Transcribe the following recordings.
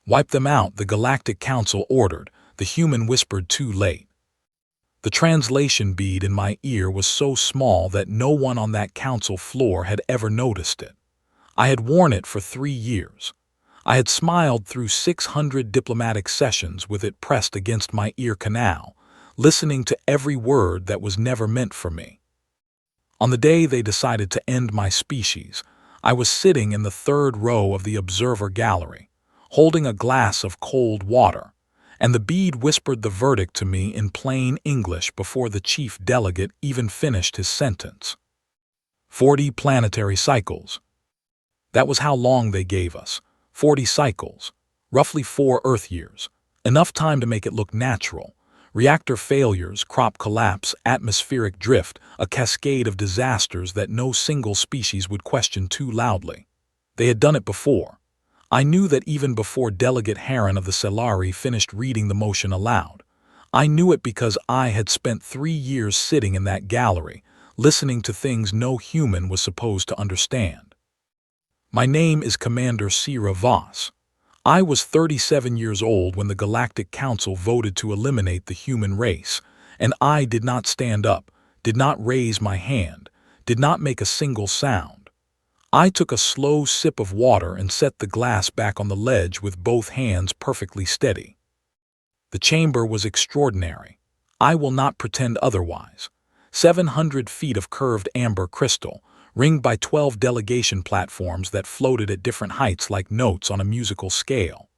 "Wipe them out," the Galactic Council ordered. The human whispered, "Too late." The translation bead in my ear was so small that no one on that council floor had ever noticed it. I had worn it for 3 years. I had smiled through 600 diplomatic sessions with it pressed against my ear canal, listening to every word that was never meant for me. On the day they decided to end my species, I was sitting in the 3rd row of the observer gallery, holding a glass of cold water, and the bead whispered the verdict to me in plain English before the chief delegate even finished his sentence. 40 planetary cycles. That was how long they gave us. 40 cycles, roughly 4 Earth years, enough time to make it look natural. Reactor failures, crop collapse, atmospheric drift, a cascade of disasters that no single species would question too loudly. They had done it before. I knew that even before Delegate Heron of the Celari finished reading the motion aloud. I knew it because I had spent 3 years sitting in that gallery, listening to things no human was supposed to understand. My name is Commander Sira Voss. I was 37 years old when the Galactic Council voted to eliminate the human race, and I did not stand up, did not raise my hand, did not make a single sound. I took a slow sip of water and set the glass back on the ledge with both hands perfectly steady. The chamber was extraordinary. I will not pretend otherwise. 700 feet of curved amber crystal, ringed by 12 delegation platforms that floated at different heights like notes on a musical scale.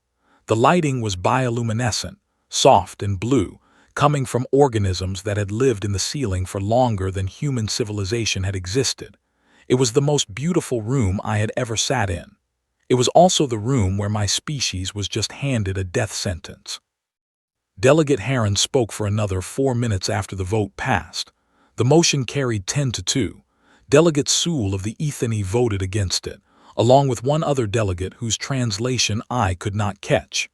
The lighting was bioluminescent, soft and blue, coming from organisms that had lived in the ceiling for longer than human civilization had existed. It was the most beautiful room I had ever sat in. It was also the room where my species was just handed a death sentence. Delegate Heron spoke for another 4 minutes after the vote passed. The motion carried 10-2. Delegate Sewell of the Ethany voted against it, along with one other delegate whose translation I could not catch.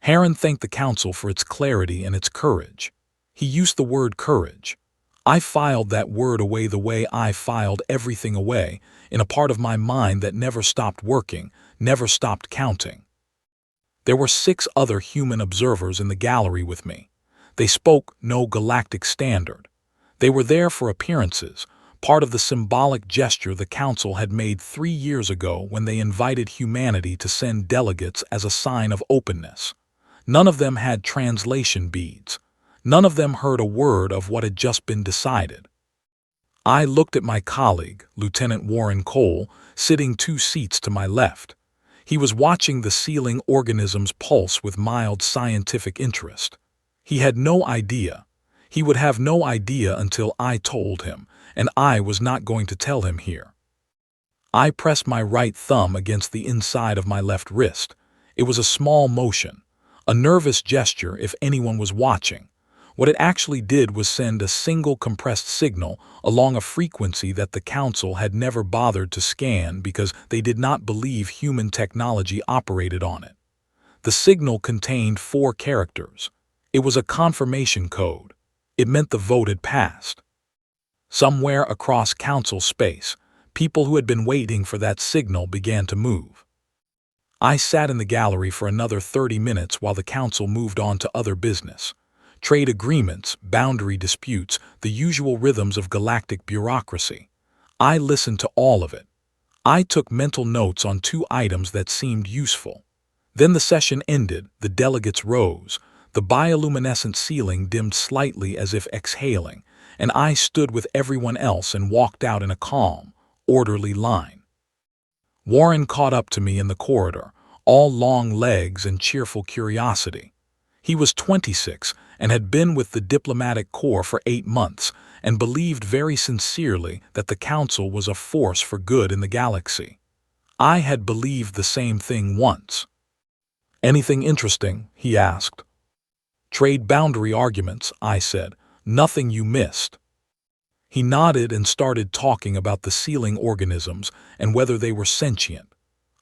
Heron thanked the council for its clarity and its courage. He used the word courage. I filed that word away the way I filed everything away, in a part of my mind that never stopped working, never stopped counting. There were 6 other human observers in the gallery with me. They spoke no galactic standard. They were there for appearances, part of the symbolic gesture the council had made 3 years ago when they invited humanity to send delegates as a sign of openness. None of them had translation beads. None of them heard a word of what had just been decided. I looked at my colleague, Lieutenant Warren Cole, sitting 2 seats to my left. He was watching the sealing organism's pulse with mild scientific interest. He had no idea. He would have no idea until I told him, and I was not going to tell him here. I pressed my right thumb against the inside of my left wrist. It was a small motion, a nervous gesture if anyone was watching. What it actually did was send a single compressed signal along a frequency that the council had never bothered to scan because they did not believe human technology operated on it. The signal contained 4 characters. It was a confirmation code. It meant the vote had passed. Somewhere across council space, people who had been waiting for that signal began to move. I sat in the gallery for another 30 minutes while the council moved on to other business. Trade agreements, boundary disputes, the usual rhythms of galactic bureaucracy. I listened to all of it. I took mental notes on 2 items that seemed useful. Then the session ended, the delegates rose, the bioluminescent ceiling dimmed slightly as if exhaling, and I stood with everyone else and walked out in a calm, orderly line. Warren caught up to me in the corridor, all long legs and cheerful curiosity. He was 26 and had been with the diplomatic corps for 8 months and believed very sincerely that the council was a force for good in the galaxy. I had believed the same thing once. "Anything interesting?" he asked. "Trade boundary arguments," I said. "Nothing you missed." He nodded and started talking about the sealing organisms and whether they were sentient.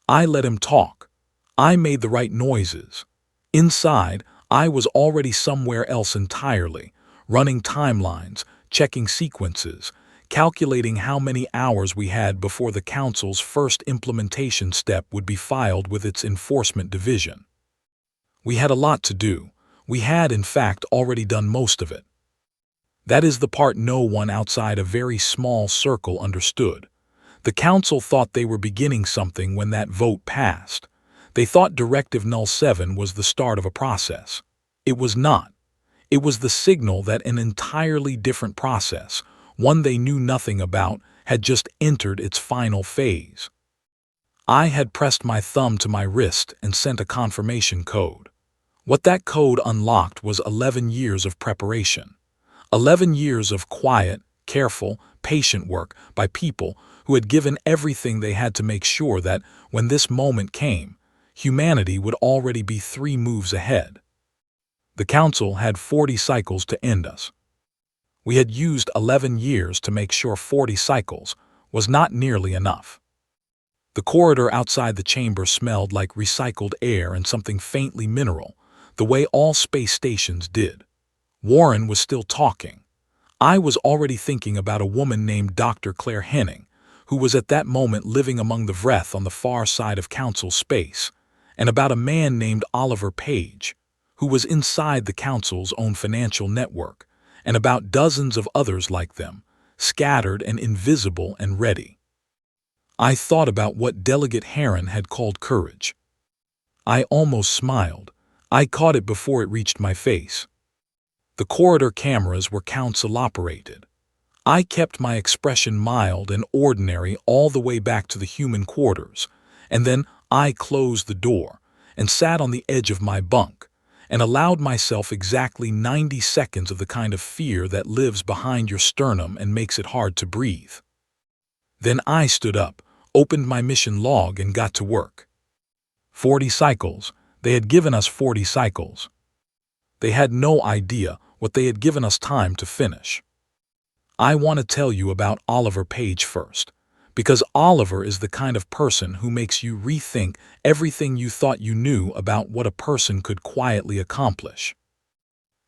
I let him talk. I made the right noises. Inside, I was already somewhere else entirely, running timelines, checking sequences, calculating how many hours we had before the council's first implementation step would be filed with its enforcement division. We had a lot to do. We had, in fact, already done most of it. That is the part no one outside a very small circle understood. The council thought they were beginning something when that vote passed. They thought Directive Null 7 was the start of a process. It was not. It was the signal that an entirely different process, one they knew nothing about, had just entered its final phase. I had pressed my thumb to my wrist and sent a confirmation code. What that code unlocked was 11 years of preparation. 11 years of quiet, careful, patient work by people who had given everything they had to make sure that, when this moment came, humanity would already be 3 moves ahead. The Council had 40 cycles to end us. We had used 11 years to make sure 40 cycles was not nearly enough. The corridor outside the chamber smelled like recycled air and something faintly mineral, the way all space stations did. Warren was still talking. I was already thinking about a woman named Dr. Claire Henning, who was at that moment living among the Vreth on the far side of Council space, and about a man named Oliver Page, who was inside the Council's own financial network, and about dozens of others like them, scattered and invisible and ready. I thought about what Delegate Heron had called courage. I almost smiled. I caught it before it reached my face. The corridor cameras were council-operated. I kept my expression mild and ordinary all the way back to the human quarters, and then I closed the door and sat on the edge of my bunk and allowed myself exactly 90 seconds of the kind of fear that lives behind your sternum and makes it hard to breathe. Then I stood up, opened my mission log, and got to work. 40 cycles. They had given us 40 cycles. They had no idea what they had given us time to finish. I want to tell you about Oliver Page first, because Oliver is the kind of person who makes you rethink everything you thought you knew about what a person could quietly accomplish.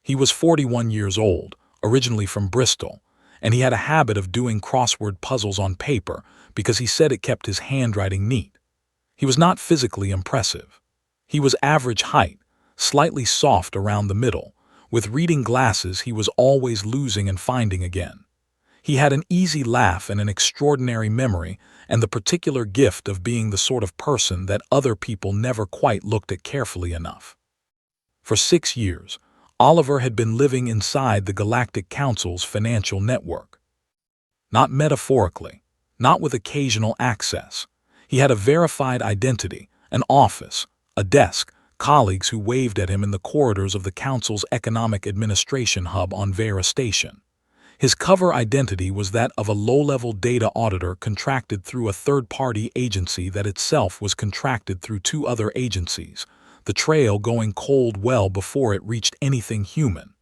He was 41 years old, originally from Bristol, and he had a habit of doing crossword puzzles on paper because he said it kept his handwriting neat. He was not physically impressive. He was average height, slightly soft around the middle. With reading glasses he was always losing and finding again. He had an easy laugh and an extraordinary memory, and the particular gift of being the sort of person that other people never quite looked at carefully enough. For 6 years, Oliver had been living inside the Galactic Council's financial network. Not metaphorically, not with occasional access. He had a verified identity, an office, a desk, colleagues who waved at him in the corridors of the Council's Economic Administration hub on Vera Station. His cover identity was that of a low-level data auditor contracted through a third-party agency that itself was contracted through 2 other agencies, the trail going cold well before it reached anything human.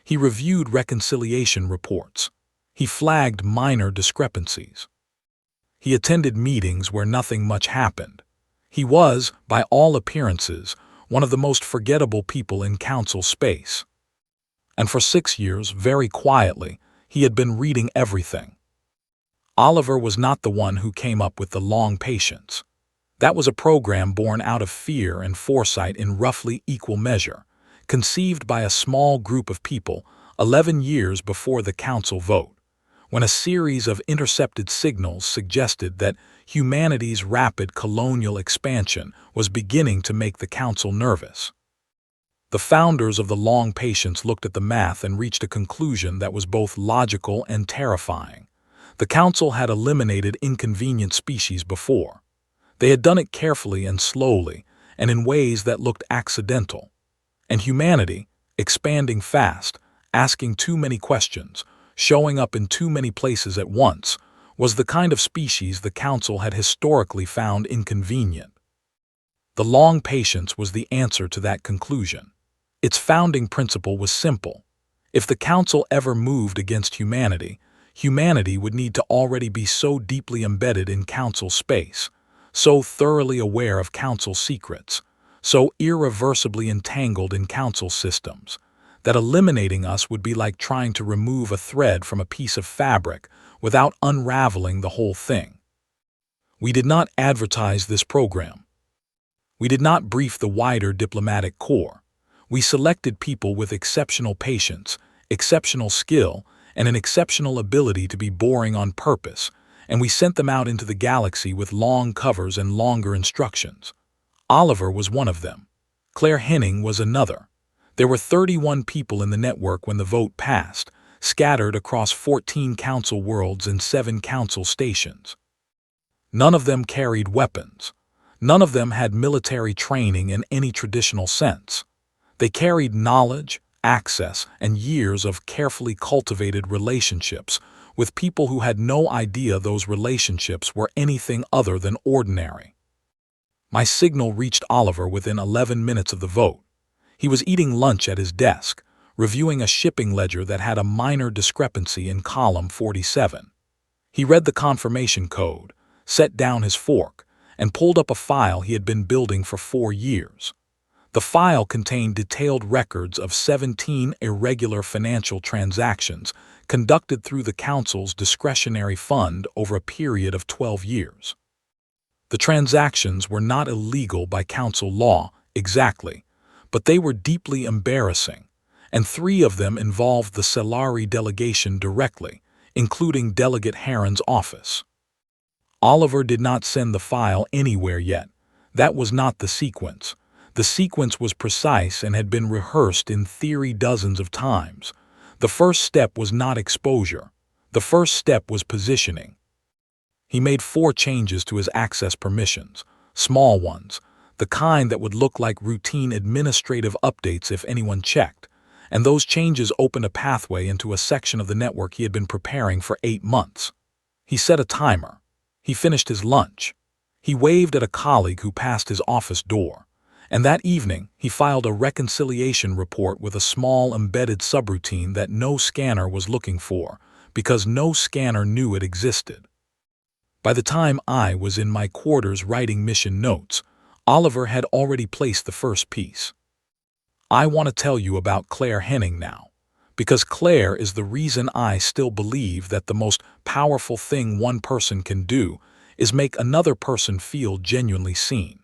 He reviewed reconciliation reports. He flagged minor discrepancies. He attended meetings where nothing much happened. He was, by all appearances, one of the most forgettable people in Council space. And for 6 years, very quietly, he had been reading everything. Oliver was not the one who came up with the long patience. That was a program born out of fear and foresight in roughly equal measure, conceived by a small group of people 11 years before the Council vote, when a series of intercepted signals suggested that humanity's rapid colonial expansion was beginning to make the Council nervous. The founders of the long patience looked at the math and reached a conclusion that was both logical and terrifying. The Council had eliminated inconvenient species before. They had done it carefully and slowly, and in ways that looked accidental. And humanity, expanding fast, asking too many questions, showing up in too many places at once, was the kind of species the Council had historically found inconvenient. The long patience was the answer to that conclusion. Its founding principle was simple. If the Council ever moved against humanity, humanity would need to already be so deeply embedded in Council space, so thoroughly aware of Council secrets, so irreversibly entangled in Council systems, that eliminating us would be like trying to remove a thread from a piece of fabric without unraveling the whole thing. We did not advertise this program. We did not brief the wider diplomatic corps. We selected people with exceptional patience, exceptional skill, and an exceptional ability to be boring on purpose, and we sent them out into the galaxy with long covers and longer instructions. Oliver was one of them. Claire Henning was another. There were 31 people in the network when the vote passed, scattered across 14 council worlds and 7 council stations. None of them carried weapons. None of them had military training in any traditional sense. They carried knowledge, access, and years of carefully cultivated relationships with people who had no idea those relationships were anything other than ordinary. My signal reached Oliver within 11 minutes of the vote. He was eating lunch at his desk, reviewing a shipping ledger that had a minor discrepancy in column 47. He read the confirmation code, set down his fork, and pulled up a file he had been building for 4 years. The file contained detailed records of 17 irregular financial transactions conducted through the Council's discretionary fund over a period of 12 years. The transactions were not illegal by Council law, exactly, but they were deeply embarrassing, and 3 of them involved the Celari delegation directly, including Delegate Heron's office. Oliver did not send the file anywhere yet. That was not the sequence. The sequence was precise and had been rehearsed in theory dozens of times. The first step was not exposure. The first step was positioning. He made 4 changes to his access permissions, small ones, the kind that would look like routine administrative updates if anyone checked, and those changes opened a pathway into a section of the network he had been preparing for 8 months. He set a timer. He finished his lunch. He waved at a colleague who passed his office door. And that evening, he filed a reconciliation report with a small embedded subroutine that no scanner was looking for, because no scanner knew it existed. By the time I was in my quarters writing mission notes, Oliver had already placed the first piece. I want to tell you about Claire Henning now, because Claire is the reason I still believe that the most powerful thing one person can do is make another person feel genuinely seen.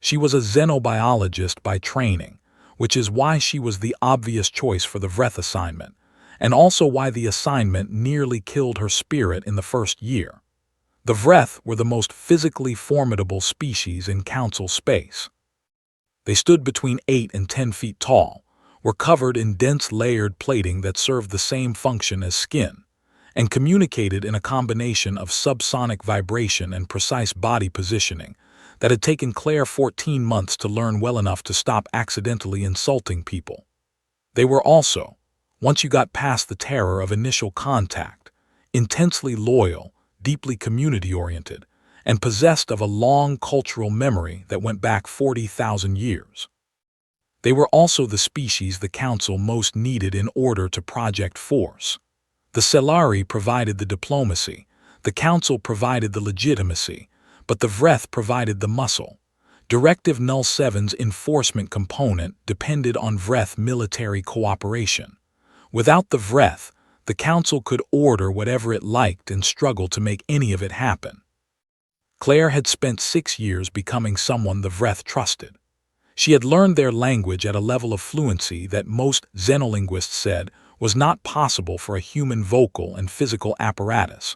She was a xenobiologist by training, which is why she was the obvious choice for the Vreth assignment, and also why the assignment nearly killed her spirit in the first year. The Vreth were the most physically formidable species in Council space. They stood between 8 and 10 feet tall, were covered in dense layered plating that served the same function as skin, and communicated in a combination of subsonic vibration and precise body positioning that had taken Claire 14 months to learn well enough to stop accidentally insulting people. They were also, once you got past the terror of initial contact, intensely loyal, deeply community-oriented, and possessed of a long cultural memory that went back 40,000 years. They were also the species the Council most needed in order to project force. The Celari provided the diplomacy, the Council provided the legitimacy, but the Vreth provided the muscle. Directive Null 7's enforcement component depended on Vreth military cooperation. Without the Vreth, the Council could order whatever it liked and struggle to make any of it happen. Claire had spent 6 years becoming someone the Vreth trusted. She had learned their language at a level of fluency that most xenolinguists said was not possible for a human vocal and physical apparatus,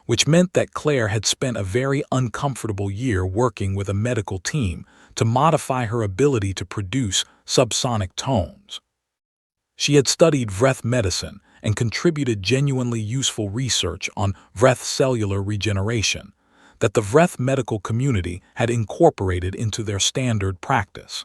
which meant that Claire had spent a very uncomfortable year working with a medical team to modify her ability to produce subsonic tones. She had studied Vreth medicine and contributed genuinely useful research on Vreth cellular regeneration that the Vreth medical community had incorporated into their standard practice.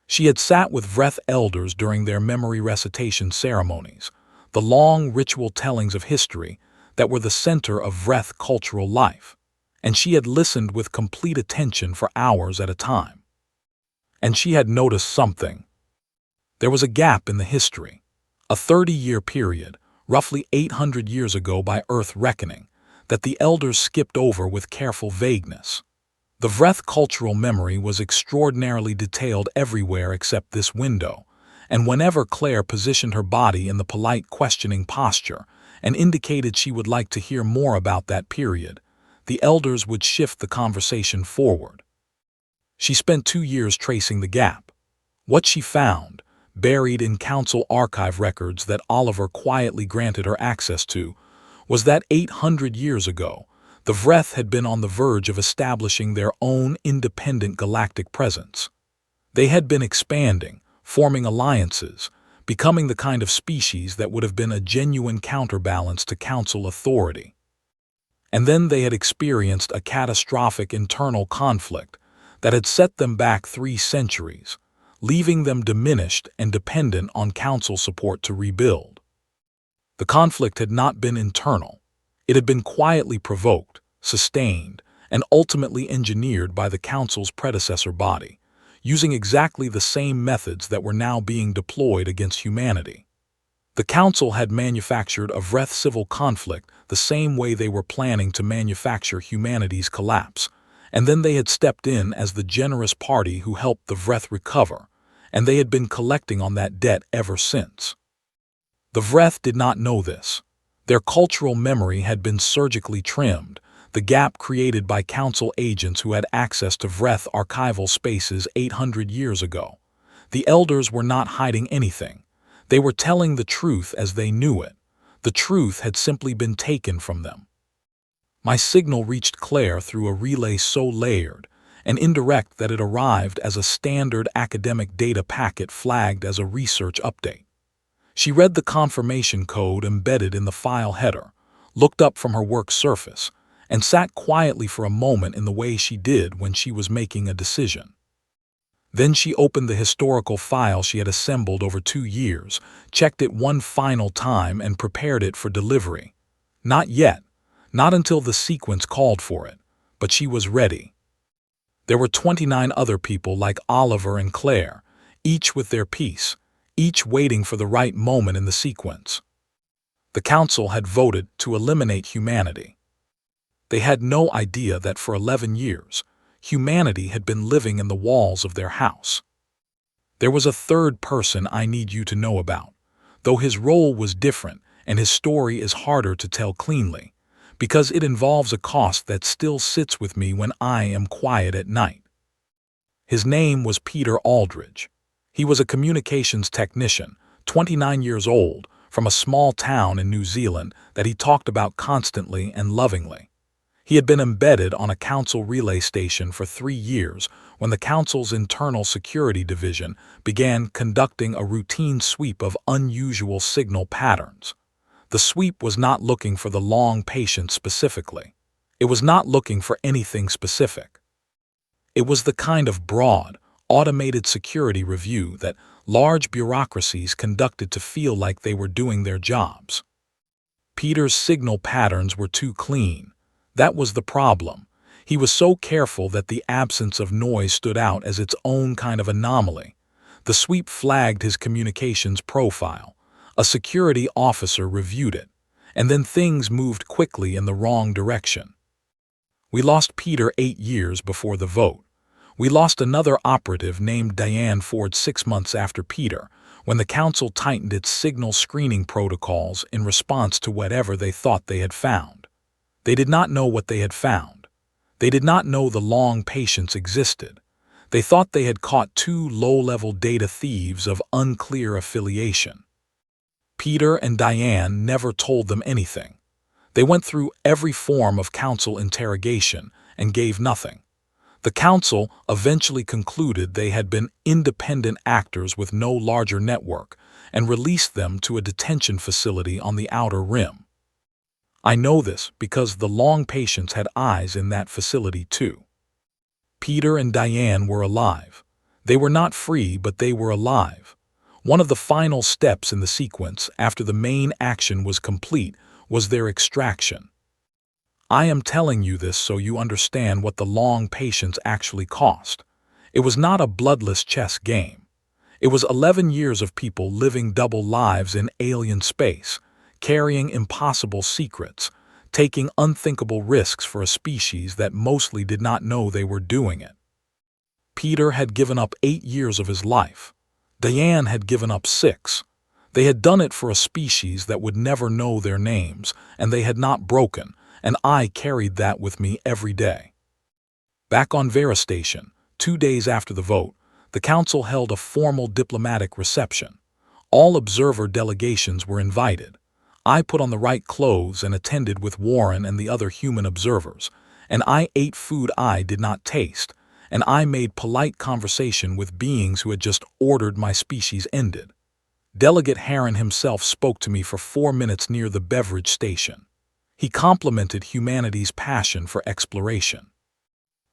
She had sat with Vreth elders during their memory recitation ceremonies, the long ritual tellings of history that were the center of Vreth cultural life, and she had listened with complete attention for hours at a time. And she had noticed something. There was a gap in the history, a 30-year period, roughly 800 years ago by Earth reckoning, that the elders skipped over with careful vagueness. The Vreth cultural memory was extraordinarily detailed everywhere except this window, and whenever Claire positioned her body in the polite questioning posture and indicated she would like to hear more about that period, the elders would shift the conversation forward. She spent 2 years tracing the gap. What she found, buried in council archive records that Oliver quietly granted her access to, was that 800 years ago, the Vreth had been on the verge of establishing their own independent galactic presence. They had been expanding, forming alliances, becoming the kind of species that would have been a genuine counterbalance to council authority. And then they had experienced a catastrophic internal conflict that had set them back 3 centuries, leaving them diminished and dependent on council support to rebuild. The conflict had not been internal. It had been quietly provoked, sustained, and ultimately engineered by the council's predecessor body, using exactly the same methods that were now being deployed against humanity. The council had manufactured a Vreth civil conflict the same way they were planning to manufacture humanity's collapse, and then they had stepped in as the generous party who helped the Vreth recover, and they had been collecting on that debt ever since. The Vreth did not know this. Their cultural memory had been surgically trimmed, the gap created by council agents who had access to Vreth archival spaces 800 years ago. The elders were not hiding anything. They were telling the truth as they knew it. The truth had simply been taken from them. My signal reached Claire through a relay so layered and indirect that it arrived as a standard academic data packet flagged as a research update. She read the confirmation code embedded in the file header, looked up from her work surface, and sat quietly for a moment in the way she did when she was making a decision. Then she opened the historical file she had assembled over 2 years, checked it one final time, and prepared it for delivery. Not yet, not until the sequence called for it, but she was ready. There were 29 other people like Oliver and Claire, each with their piece, each waiting for the right moment in the sequence. The council had voted to eliminate humanity. They had no idea that for 11 years, humanity had been living in the walls of their house. There was a third person I need you to know about, though his role was different and his story is harder to tell cleanly, because it involves a cost that still sits with me when I am quiet at night. His name was Peter Aldridge. He was a communications technician, 29 years old, from a small town in New Zealand that he talked about constantly and lovingly. He had been embedded on a council relay station for 3 years when the council's internal security division began conducting a routine sweep of unusual signal patterns. The sweep was not looking for the long patient specifically. It was not looking for anything specific. It was the kind of broad, automated security review that large bureaucracies conducted to feel like they were doing their jobs. Peter's signal patterns were too clean. That was the problem. He was so careful that the absence of noise stood out as its own kind of anomaly. The sweep flagged his communications profile. A security officer reviewed it, and then things moved quickly in the wrong direction. We lost Peter 8 years before the vote. We lost another operative named Diane Ford 6 months after Peter, when the council tightened its signal screening protocols in response to whatever they thought they had found. They did not know what they had found. They did not know the long patience existed. They thought they had caught 2 low-level data thieves of unclear affiliation. Peter and Diane never told them anything. They went through every form of council interrogation and gave nothing. The council eventually concluded they had been independent actors with no larger network and released them to a detention facility on the Outer Rim. I know this because the long patients had eyes in that facility too. Peter and Diane were alive. They were not free, but they were alive. One of the final steps in the sequence after the main action was complete was their extraction. I am telling you this so you understand what the long patience actually cost. It was not a bloodless chess game. It was 11 years of people living double lives in alien space, carrying impossible secrets, taking unthinkable risks for a species that mostly did not know they were doing it. Peter had given up 8 years of his life. Diane had given up 6. They had done it for a species that would never know their names, and they had not broken, and I carried that with me every day. Back on Vera Station, 2 days after the vote, The council held a formal diplomatic reception. All observer delegations were invited. I put on the right clothes and attended with Warren and the other human observers, and I ate food I did not taste, and I made polite conversation with beings who had just ordered my species ended. Delegate Heron himself spoke to me for 4 minutes near the beverage station. He complimented humanity's passion for exploration.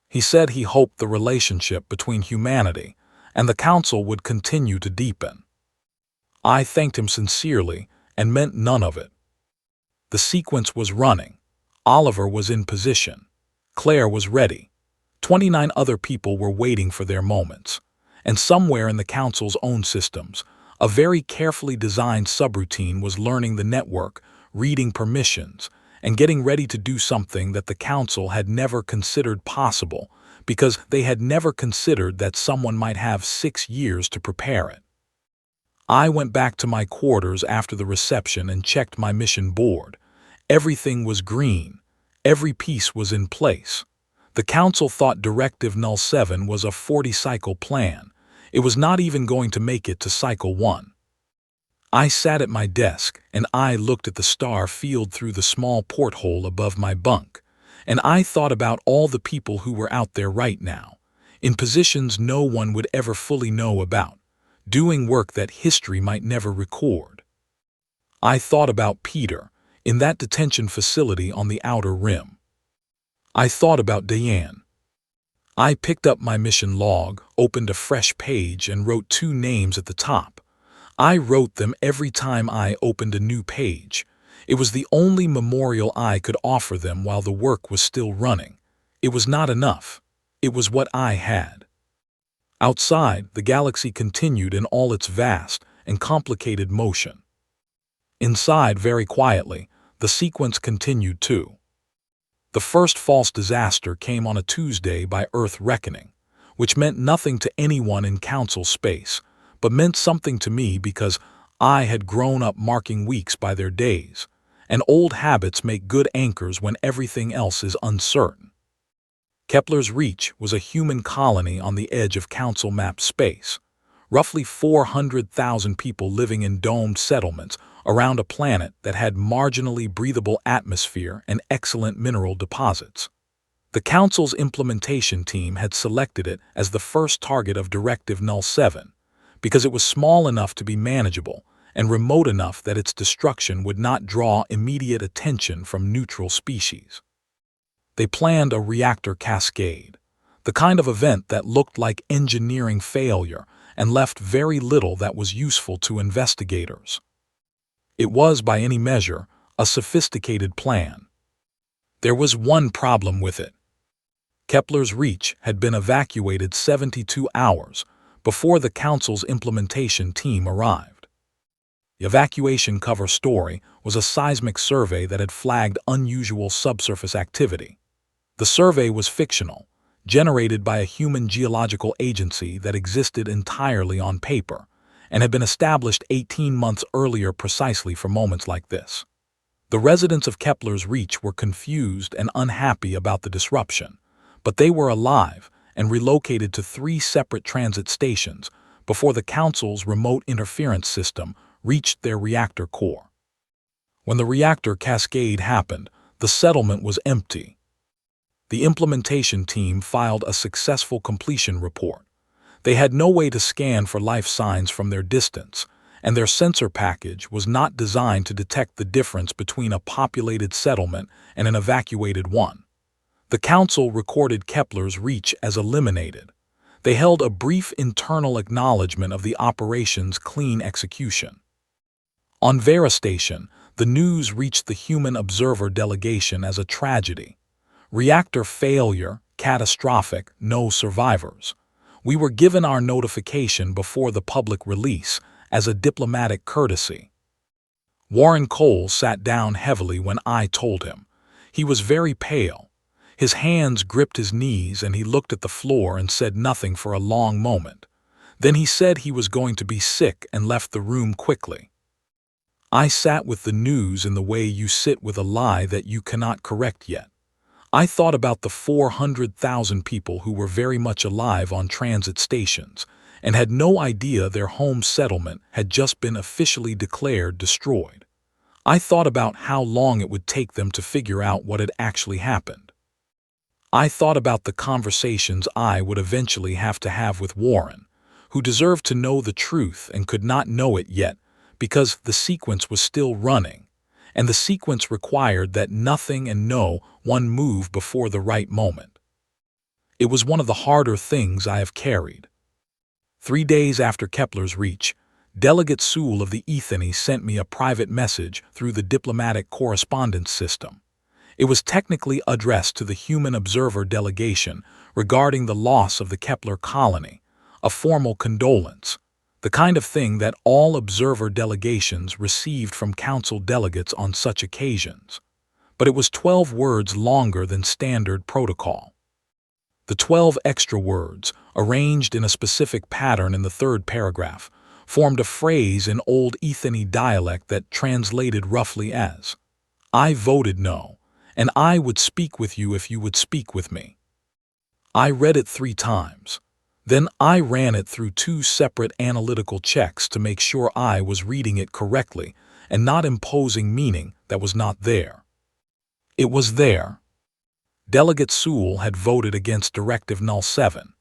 He said he hoped the relationship between humanity and the council would continue to deepen. I thanked him sincerely and meant none of it. The sequence was running. Oliver was in position. Claire was ready. 29 other people were waiting for their moments. And somewhere in the council's own systems, a very carefully designed subroutine was learning the network, reading permissions, and getting ready to do something that the council had never considered possible because they had never considered that someone might have 6 years to prepare it. I went back to my quarters after the reception and checked my mission board. Everything was green. Every piece was in place. The council thought Directive Null 7 was a 40-cycle plan. It was not even going to make it to Cycle 1. I sat at my desk, and I looked at the star field through the small porthole above my bunk, and I thought about all the people who were out there right now, in positions no one would ever fully know about, doing work that history might never record. I thought about Peter, in that detention facility on the outer rim. I thought about Diane. I picked up my mission log, opened a fresh page, and wrote 2 names at the top. I wrote them every time I opened a new page. It was the only memorial I could offer them while the work was still running. It was not enough. It was what I had. Outside, the galaxy continued in all its vast and complicated motion. Inside, very quietly, the sequence continued too. The first false disaster came on a Tuesday by Earth reckoning, which meant nothing to anyone in council space, but meant something to me because I had grown up marking weeks by their days, and old habits make good anchors when everything else is uncertain. Kepler's Reach was a human colony on the edge of council map space, roughly 400,000 people living in domed settlements around a planet that had marginally breathable atmosphere and excellent mineral deposits. The Council's implementation team had selected it as the first target of Directive Null 7 because it was small enough to be manageable and remote enough that its destruction would not draw immediate attention from neutral species. They planned a reactor cascade, the kind of event that looked like engineering failure and left very little that was useful to investigators. It was, by any measure, a sophisticated plan. There was one problem with it. Kepler's Reach had been evacuated 72 hours before the Council's implementation team arrived. The evacuation cover story was a seismic survey that had flagged unusual subsurface activity. The survey was fictional, generated by a human geological agency that existed entirely on paper, and had been established 18 months earlier precisely for moments like this. The residents of Kepler's Reach were confused and unhappy about the disruption, but they were alive and relocated to 3 separate transit stations before the Council's remote interference system reached their reactor core. When the reactor cascade happened, the settlement was empty. The implementation team filed a successful completion report. They had no way to scan for life signs from their distance, and their sensor package was not designed to detect the difference between a populated settlement and an evacuated one. The Council recorded Kepler's Reach as eliminated. They held a brief internal acknowledgement of the operation's clean execution. On Vera Station, the news reached the human observer delegation as a tragedy. Reactor failure, catastrophic, no survivors. We were given our notification before the public release as a diplomatic courtesy. Warren Cole sat down heavily when I told him. He was very pale. His hands gripped his knees and he looked at the floor and said nothing for a long moment. Then he said he was going to be sick and left the room quickly. I sat with the news in the way you sit with a lie that you cannot correct yet. I thought about the 400,000 people who were very much alive on transit stations, and had no idea their home settlement had just been officially declared destroyed. I thought about how long it would take them to figure out what had actually happened. I thought about the conversations I would eventually have to have with Warren, who deserved to know the truth and could not know it yet because the sequence was still running, and the sequence required that nothing and no one move before the right moment. It was one of the harder things I have carried. 3 days after Kepler's reach, Delegate Sewell of the Ethany sent me a private message through the diplomatic correspondence system. It was technically addressed to the Human Observer Delegation regarding the loss of the Kepler colony, a formal condolence, the kind of thing that all observer delegations received from council delegates on such occasions. But it was 12 words longer than standard protocol. The 12 extra words, arranged in a specific pattern in the third paragraph, formed a phrase in Old Ethany dialect that translated roughly as, "I voted no, and I would speak with you if you would speak with me." I read it 3 times. Then I ran it through 2 separate analytical checks to make sure I was reading it correctly and not imposing meaning that was not there. It was there. Delegate Sewell had voted against Directive Null 7.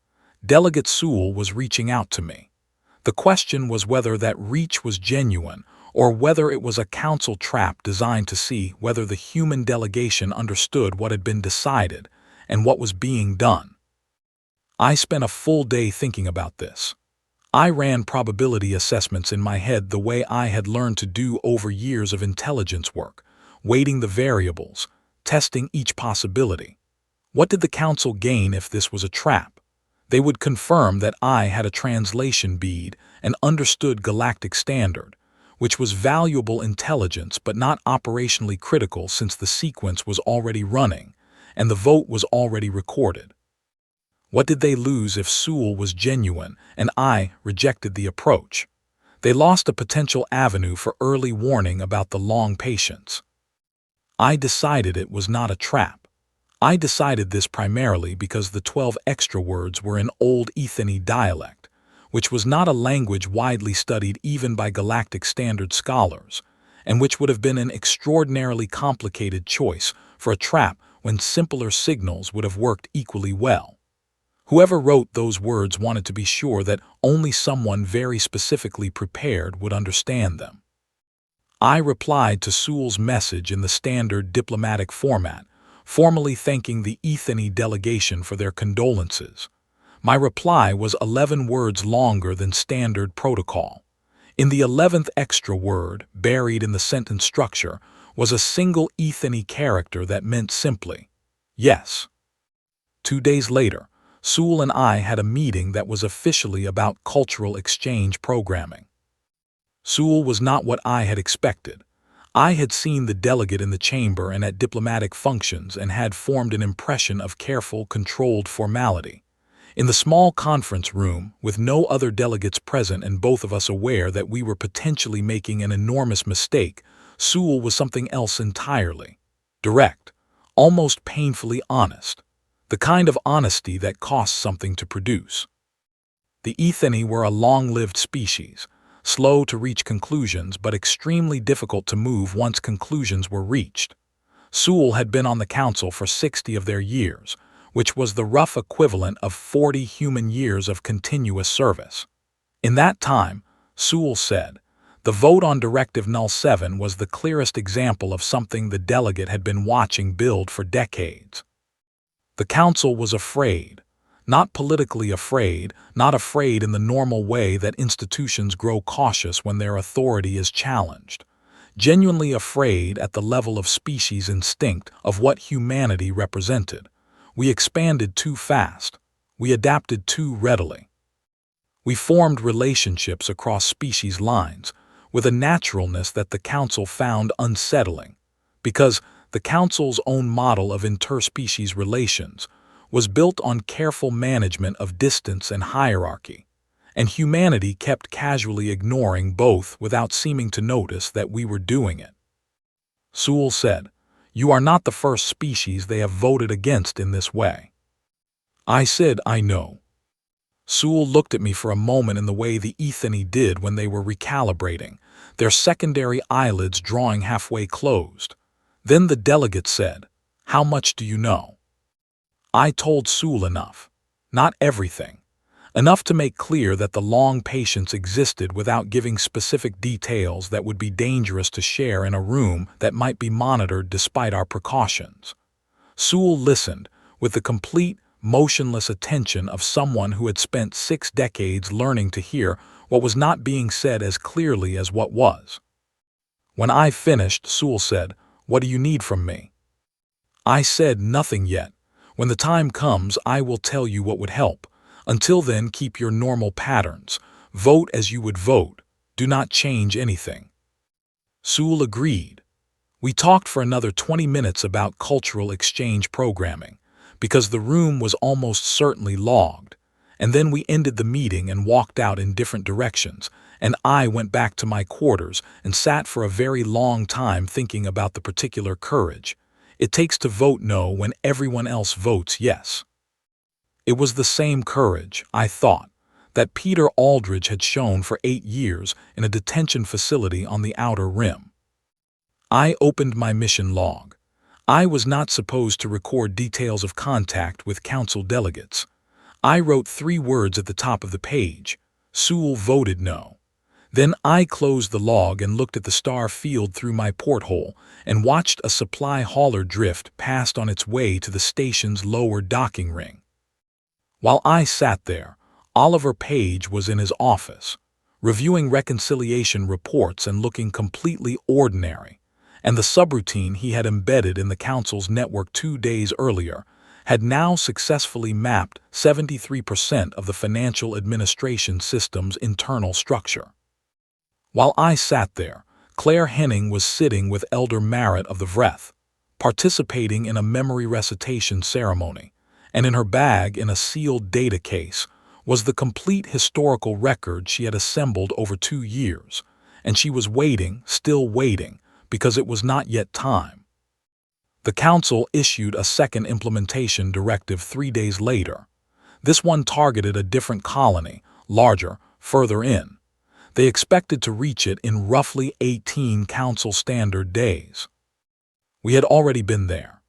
Delegate Sewell was reaching out to me. The question was whether that reach was genuine or whether it was a council trap designed to see whether the human delegation understood what had been decided and what was being done. I spent a full day thinking about this. I ran probability assessments in my head the way I had learned to do over years of intelligence work, weighting the variables, testing each possibility. What did the council gain if this was a trap? They would confirm that I had a translation bead and understood galactic standard, which was valuable intelligence but not operationally critical since the sequence was already running and the vote was already recorded. What did they lose if Sewell was genuine and I rejected the approach? They lost a potential avenue for early warning about the long patience. I decided it was not a trap. I decided this primarily because the 12 extra words were in Old Ethany dialect, which was not a language widely studied even by galactic standard scholars, and which would have been an extraordinarily complicated choice for a trap when simpler signals would have worked equally well. Whoever wrote those words wanted to be sure that only someone very specifically prepared would understand them. I replied to Sewell's message in the standard diplomatic format, formally thanking the Ethany delegation for their condolences. My reply was 11 words longer than standard protocol. In the 11th extra word, buried in the sentence structure, was a single Ethany character that meant simply, yes. 2 days later, Sewell and I had a meeting that was officially about cultural exchange programming. Sewell was not what I had expected. I had seen the delegate in the chamber and at diplomatic functions and had formed an impression of careful, controlled formality. In the small conference room, with no other delegates present and both of us aware that we were potentially making an enormous mistake, Sewell was something else entirely. Direct, almost painfully honest. The kind of honesty that costs something to produce. The Ethany were a long-lived species, slow to reach conclusions but extremely difficult to move once conclusions were reached. Sewell had been on the council for 60 of their years, which was the rough equivalent of 40 human years of continuous service. In that time, Sewell said, the vote on Directive Null 7 was the clearest example of something the delegate had been watching build for decades. The council was afraid, not politically afraid, not afraid in the normal way that institutions grow cautious when their authority is challenged, genuinely afraid at the level of species instinct of what humanity represented. We expanded too fast. We adapted too readily. We formed relationships across species lines with a naturalness that the council found unsettling, because the council's own model of interspecies relations was built on careful management of distance and hierarchy, and humanity kept casually ignoring both without seeming to notice that we were doing it. Sewell said, "You are not the first species they have voted against in this way." I said, "I know." Sewell looked at me for a moment in the way the Ethany did when they were recalibrating, their secondary eyelids drawing halfway closed. Then the delegate said, "How much do you know?" I told Sewell enough. Not everything. Enough to make clear that the long patience existed without giving specific details that would be dangerous to share in a room that might be monitored despite our precautions. Sewell listened with the complete, motionless attention of someone who had spent 6 decades learning to hear what was not being said as clearly as what was. When I finished, Sewell said, "What do you need from me?" I said, "Nothing yet. When the time comes, I will tell you what would help. Until then, keep your normal patterns. Vote as you would vote. Do not change anything." Sewell agreed. We talked for another 20 minutes about cultural exchange programming, because the room was almost certainly logged, and then we ended the meeting and walked out in different directions, and I went back to my quarters and sat for a very long time thinking about the particular courage it takes to vote no when everyone else votes yes. It was the same courage, I thought, that Peter Aldridge had shown for 8 years in a detention facility on the Outer Rim. I opened my mission log. I was not supposed to record details of contact with council delegates. I wrote 3 words at the top of the page. Sewell voted no. Then I closed the log and looked at the star field through my porthole and watched a supply hauler drift past on its way to the station's lower docking ring. While I sat there, Oliver Page was in his office, reviewing reconciliation reports and looking completely ordinary, and the subroutine he had embedded in the council's network 2 days earlier had now successfully mapped 73% of the financial administration system's internal structure. While I sat there, Claire Henning was sitting with Elder Merritt of the Vreth, participating in a memory recitation ceremony, and in her bag in a sealed data case was the complete historical record she had assembled over 2 years, and she was waiting, still waiting, because it was not yet time. The council issued a second implementation directive 3 days later. This one targeted a different colony, larger, further in. They expected to reach it in roughly 18 council standard days. We had already been there.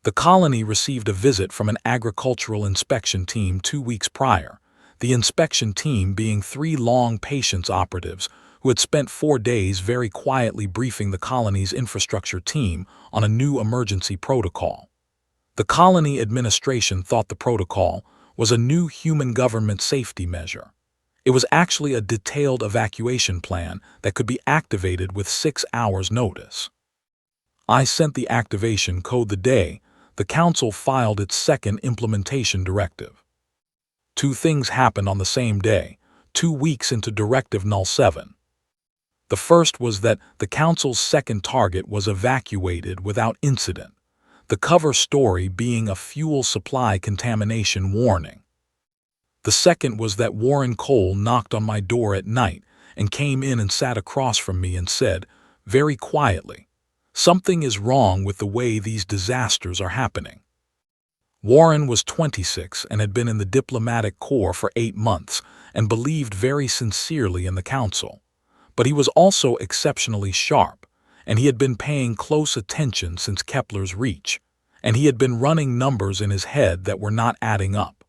The colony received a visit from an agricultural inspection team 2 weeks prior, the inspection team being 3 long patience operatives who had spent 4 days very quietly briefing the colony's infrastructure team on a new emergency protocol. The colony administration thought the protocol was a new human government safety measure. It was actually a detailed evacuation plan that could be activated with 6 hours' notice. I sent the activation code the day the council filed its second implementation directive. 2 things happened on the same day, 2 weeks into Directive Null 7. The first was that the council's second target was evacuated without incident, the cover story being a fuel supply contamination warning. The second was that Warren Cole knocked on my door at night and came in and sat across from me and said, very quietly, "Something is wrong with the way these disasters are happening." Warren was 26 and had been in the diplomatic corps for 8 months and believed very sincerely in the council. But he was also exceptionally sharp, and he had been paying close attention since Kepler's reach, and he had been running numbers in his head that were not adding up.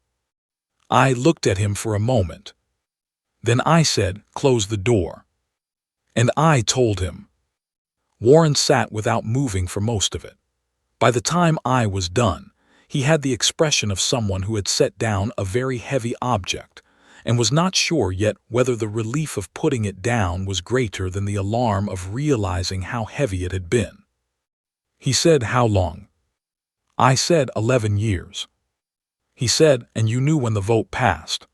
I looked at him for a moment. Then I said, "Close the door." And I told him. Warren sat without moving for most of it. By the time I was done, he had the expression of someone who had set down a very heavy object and was not sure yet whether the relief of putting it down was greater than the alarm of realizing how heavy it had been. He said, "How long?" I said, 11 years. He said, "And you knew when the vote passed?"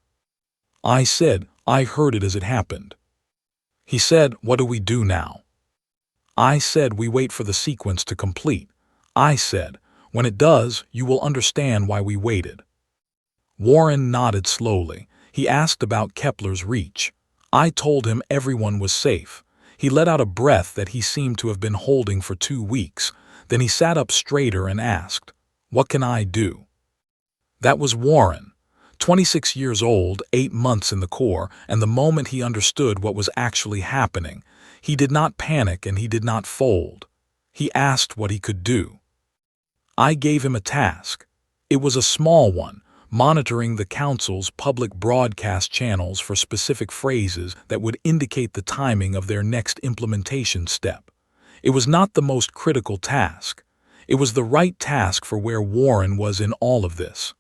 I said, "I heard it as it happened." He said, "What do we do now?" I said, "We wait for the sequence to complete." I said, "When it does, you will understand why we waited." Warren nodded slowly. He asked about Kepler's reach. I told him everyone was safe. He let out a breath that he seemed to have been holding for 2 weeks. Then he sat up straighter and asked, "What can I do?" That was Warren. 26 years old, 8 months in the Corps, and the moment he understood what was actually happening, he did not panic and he did not fold. He asked what he could do. I gave him a task. It was a small one, monitoring the Council's public broadcast channels for specific phrases that would indicate the timing of their next implementation step. It was not the most critical task. It was the right task for where Warren was in all of this.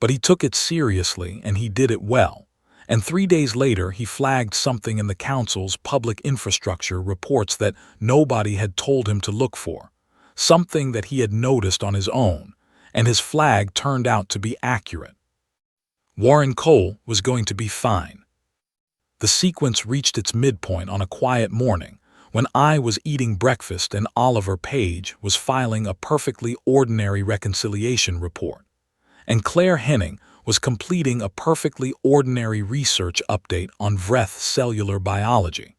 But he took it seriously and he did it well. And 3 days later, he flagged something in the Council's public infrastructure reports that nobody had told him to look for, something that he had noticed on his own, and his flag turned out to be accurate. Warren Cole was going to be fine. The sequence reached its midpoint on a quiet morning when I was eating breakfast and Oliver Page was filing a perfectly ordinary reconciliation report, and Claire Henning was completing a perfectly ordinary research update on Vreth cellular biology.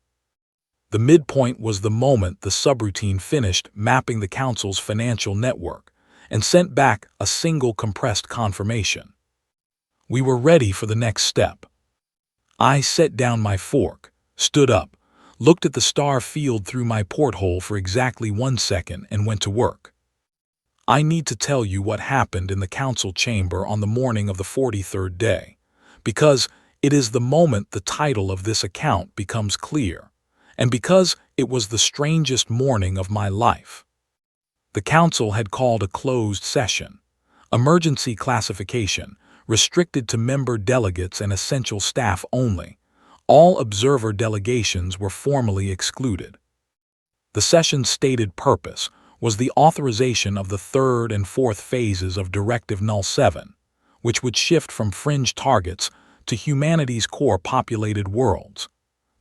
The midpoint was the moment the subroutine finished mapping the Council's financial network and sent back a single compressed confirmation. We were ready for the next step. I set down my fork, stood up, looked at the star field through my porthole for exactly 1 second and went to work. I need to tell you what happened in the Council chamber on the morning of the 43rd day, because it is the moment the title of this account becomes clear, and because it was the strangest morning of my life. The Council had called a closed session, emergency classification, restricted to member delegates and essential staff only. All observer delegations were formally excluded. The session's stated purpose was the authorization of the 3rd and 4th phases of Directive Null 7, which would shift from fringe targets to humanity's core populated worlds,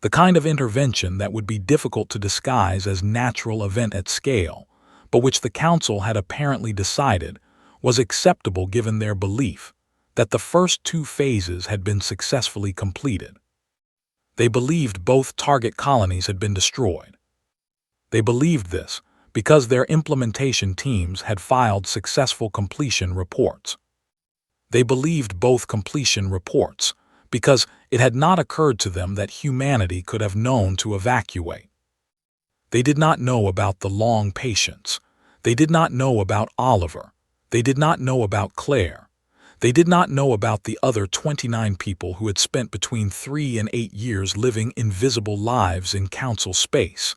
the kind of intervention that would be difficult to disguise as natural event at scale, but which the Council had apparently decided was acceptable given their belief that the first 2 phases had been successfully completed. They believed both target colonies had been destroyed. They believed this because their implementation teams had filed successful completion reports. They believed both completion reports because it had not occurred to them that humanity could have known to evacuate. They did not know about the long patience. They did not know about Oliver. They did not know about Claire. They did not know about the other 29 people who had spent between 3 and 8 years living invisible lives in Council space.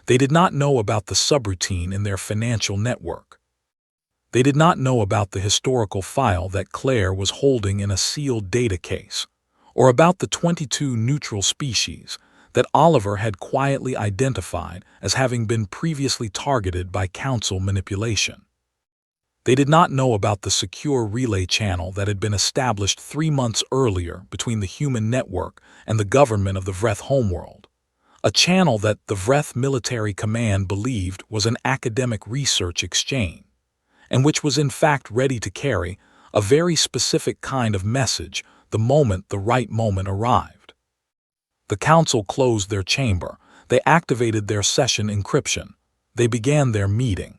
They did not know about the subroutine in their financial network. They did not know about the historical file that Claire was holding in a sealed data case, or about the 22 neutral species that Oliver had quietly identified as having been previously targeted by Council manipulation. They did not know about the secure relay channel that had been established 3 months earlier between the human network and the government of the Vreth homeworld, a channel that the Vreth military command believed was an academic research exchange, and which was in fact ready to carry a very specific kind of message the moment the right moment arrived. The Council closed their chamber. They activated their session encryption. They began their meeting.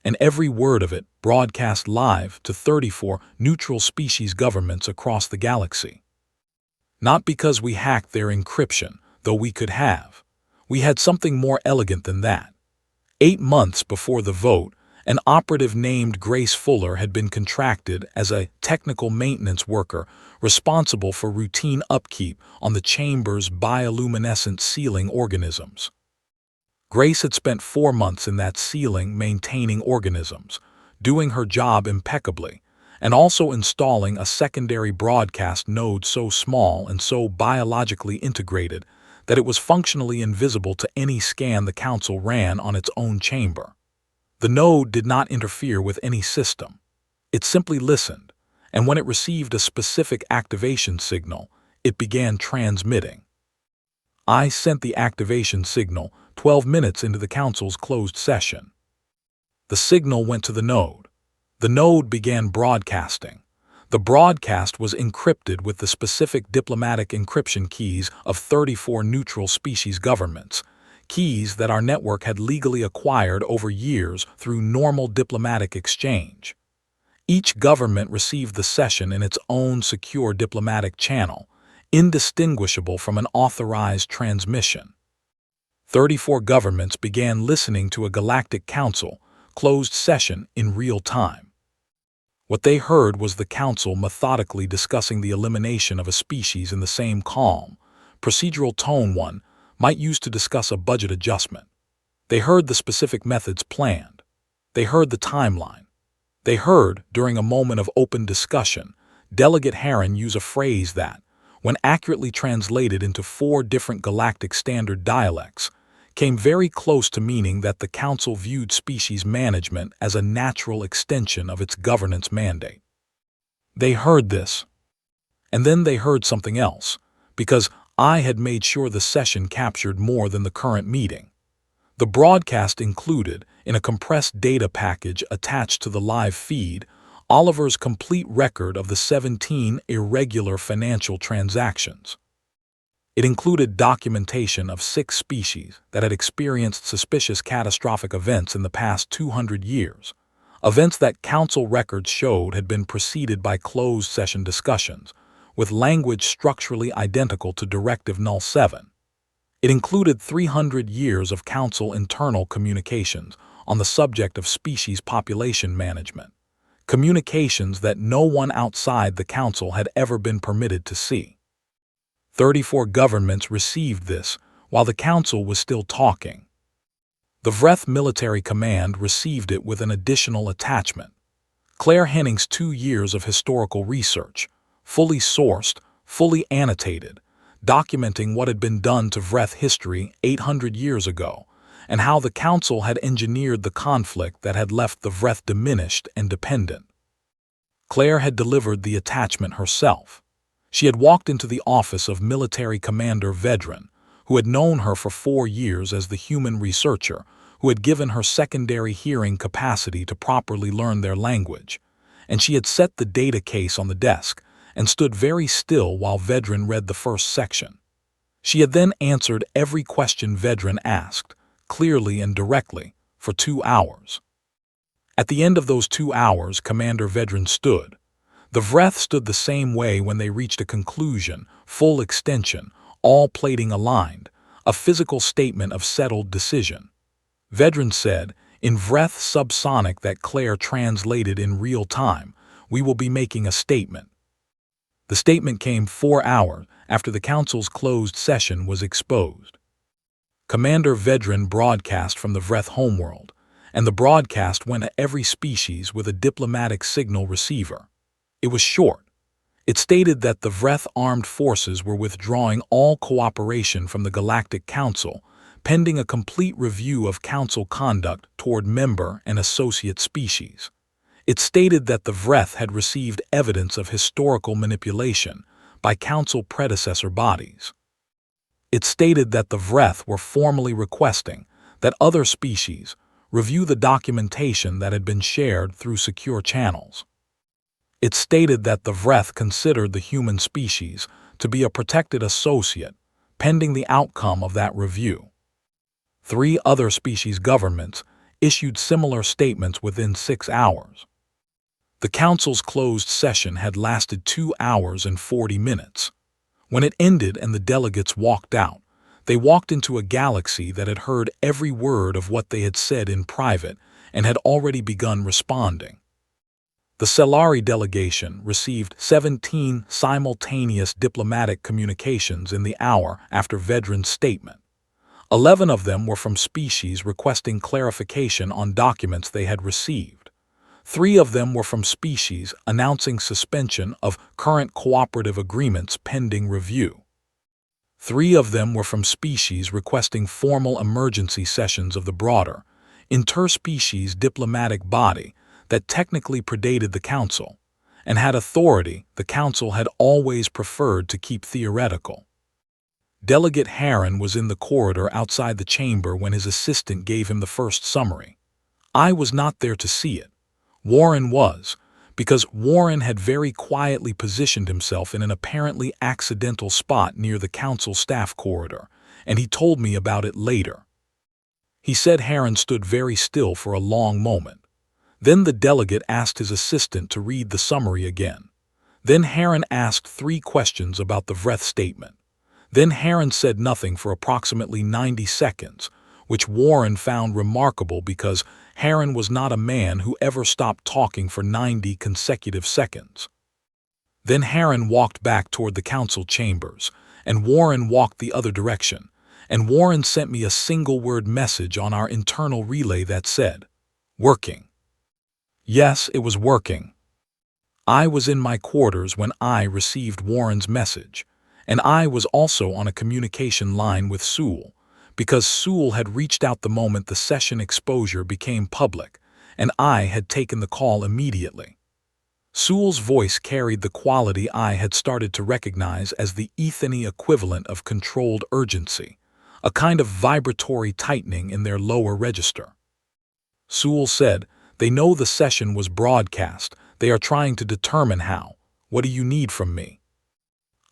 And every word of it broadcast live to 34 neutral species governments across the galaxy. Not because we hacked their encryption, though we could have. We had something more elegant than that. 8 months before the vote, an operative named Grace Fuller had been contracted as a technical maintenance worker responsible for routine upkeep on the chamber's bioluminescent sealing organisms. Grace had spent 4 months in that sealing, maintaining organisms, doing her job impeccably, and also installing a secondary broadcast node so small and so biologically integrated that it was functionally invisible to any scan the Council ran on its own chamber. The node did not interfere with any system. It simply listened, and when it received a specific activation signal, it began transmitting. I sent the activation signal 12 minutes into the Council's closed session. The signal went to the node. The node began broadcasting. The broadcast was encrypted with the specific diplomatic encryption keys of 34 neutral species governments, keys that our network had legally acquired over years through normal diplomatic exchange. Each government received the session in its own secure diplomatic channel, indistinguishable from an authorized transmission. 34 governments began listening to a Galactic Council closed session in real time. What they heard was the Council methodically discussing the elimination of a species in the same calm, procedural tone one might use to discuss a budget adjustment. They heard the specific methods planned. They heard the timeline. They heard, during a moment of open discussion, Delegate Heron use a phrase that, when accurately translated into 4 different galactic standard dialects, came very close to meaning that the Council viewed species management as a natural extension of its governance mandate. They heard this. And then they heard something else, because I had made sure the session captured more than the current meeting. The broadcast included, in a compressed data package attached to the live feed, Oliver's complete record of the 17 irregular financial transactions. It included documentation of 6 species that had experienced suspicious catastrophic events in the past 200 years, events that Council records showed had been preceded by closed session discussions, with language structurally identical to Directive Null 7. It included 300 years of Council internal communications on the subject of species population management, communications that no one outside the Council had ever been permitted to see. 34 governments received this while the Council was still talking. The Vreth Military Command received it with an additional attachment. Claire Henning's 2 years of historical research, fully sourced, fully annotated, documenting what had been done to Vreth history 800 years ago, and how the Council had engineered the conflict that had left the Vreth diminished and dependent. Claire had delivered the attachment herself. She had walked into the office of Military Commander Vedran, who had known her for 4 years as the human researcher, who had given her secondary hearing capacity to properly learn their language, and she had set the data case on the desk and stood very still while Vedran read the first section. She had then answered every question Vedran asked, clearly and directly, for 2 hours. At the end of those 2 hours, Commander Vedran stood. The Vreth stood the same way when they reached a conclusion, full extension, all plating aligned, a physical statement of settled decision. Vedran said, in Vreth subsonic that Claire translated in real time, we will be making a statement. The statement came 4 hours after the Council's closed session was exposed. Commander Vedran broadcast from the Vreth homeworld, and the broadcast went to every species with a diplomatic signal receiver. It was short. It stated that the Vreth armed forces were withdrawing all cooperation from the Galactic Council, pending a complete review of Council conduct toward member and associate species. It stated that the Vreth had received evidence of historical manipulation by Council predecessor bodies. It stated that the Vreth were formally requesting that other species review the documentation that had been shared through secure channels. It stated that the Vreth considered the human species to be a protected associate, pending the outcome of that review. 3 other species governments issued similar statements within 6 hours. The Council's closed session had lasted 2 hours and 40 minutes. When it ended and the delegates walked out, they walked into a galaxy that had heard every word of what they had said in private and had already begun responding. The Celari delegation received 17 simultaneous diplomatic communications in the hour after Vedran's statement. 11 of them were from species requesting clarification on documents they had received. 3 of them were from species announcing suspension of current cooperative agreements pending review. 3 of them were from species requesting formal emergency sessions of the broader, interspecies diplomatic body that technically predated the Council, and had authority the Council had always preferred to keep theoretical. Delegate Heron was in the corridor outside the chamber when his assistant gave him the first summary. I was not there to see it. Warren was, because Warren had very quietly positioned himself in an apparently accidental spot near the Council staff corridor, and he told me about it later. He said Heron stood very still for a long moment. Then the delegate asked his assistant to read the summary again. Then Heron asked 3 questions about the Vreth statement. Then Heron said nothing for approximately 90 seconds, which Warren found remarkable because Heron was not a man who ever stopped talking for 90 consecutive seconds. Then Heron walked back toward the council chambers, and Warren walked the other direction, and Warren sent me a single-word message on our internal relay that said, "Working." Yes, it was working. I was in my quarters when I received Warren's message, and I was also on a communication line with Sewell, because Sewell had reached out the moment the session exposure became public, and I had taken the call immediately. Sewell's voice carried the quality I had started to recognize as the ethany equivalent of controlled urgency, a kind of vibratory tightening in their lower register. Sewell said, "They know the session was broadcast. They are trying to determine how. What do you need from me?"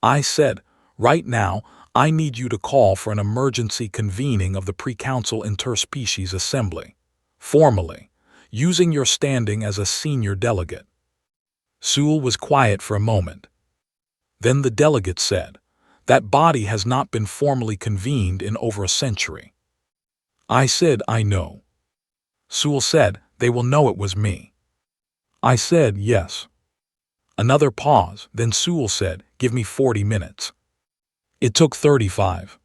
I said, "Right now, I need you to call for an emergency convening of the Pre-Council Interspecies Assembly, formally, using your standing as a senior delegate." Sewell was quiet for a moment. Then the delegate said, "That body has not been formally convened in over a century." I said, "I know." Sewell said, "They will know it was me." I said, "Yes." Another pause, then Sewell said, "Give me 40 minutes." It took 35.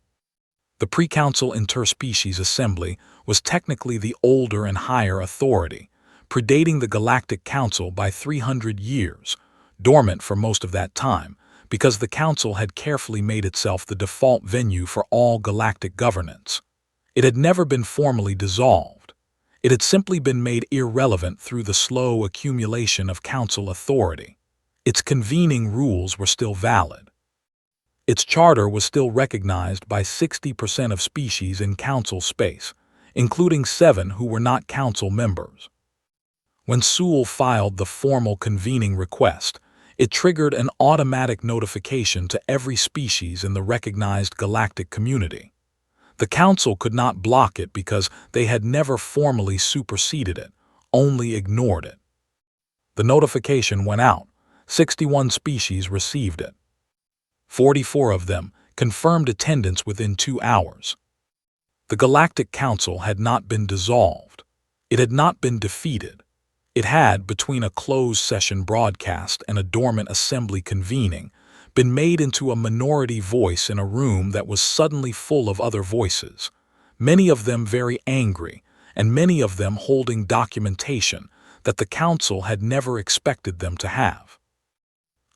The Pre-Council Interspecies Assembly was technically the older and higher authority, predating the Galactic Council by 300 years, dormant for most of that time, because the Council had carefully made itself the default venue for all galactic governance. It had never been formally dissolved. It had simply been made irrelevant through the slow accumulation of Council authority. Its convening rules were still valid. Its charter was still recognized by 60% of species in Council space, including 7 who were not Council members. When Sewell filed the formal convening request, it triggered an automatic notification to every species in the recognized galactic community. The Council could not block it because they had never formally superseded it, only ignored it. The notification went out. 61 species received it. 44 of them confirmed attendance within 2 hours. The Galactic Council had not been dissolved. It had not been defeated. It had, between a closed session broadcast and a dormant assembly convening, been made into a minority voice in a room that was suddenly full of other voices, many of them very angry, and many of them holding documentation that the Council had never expected them to have.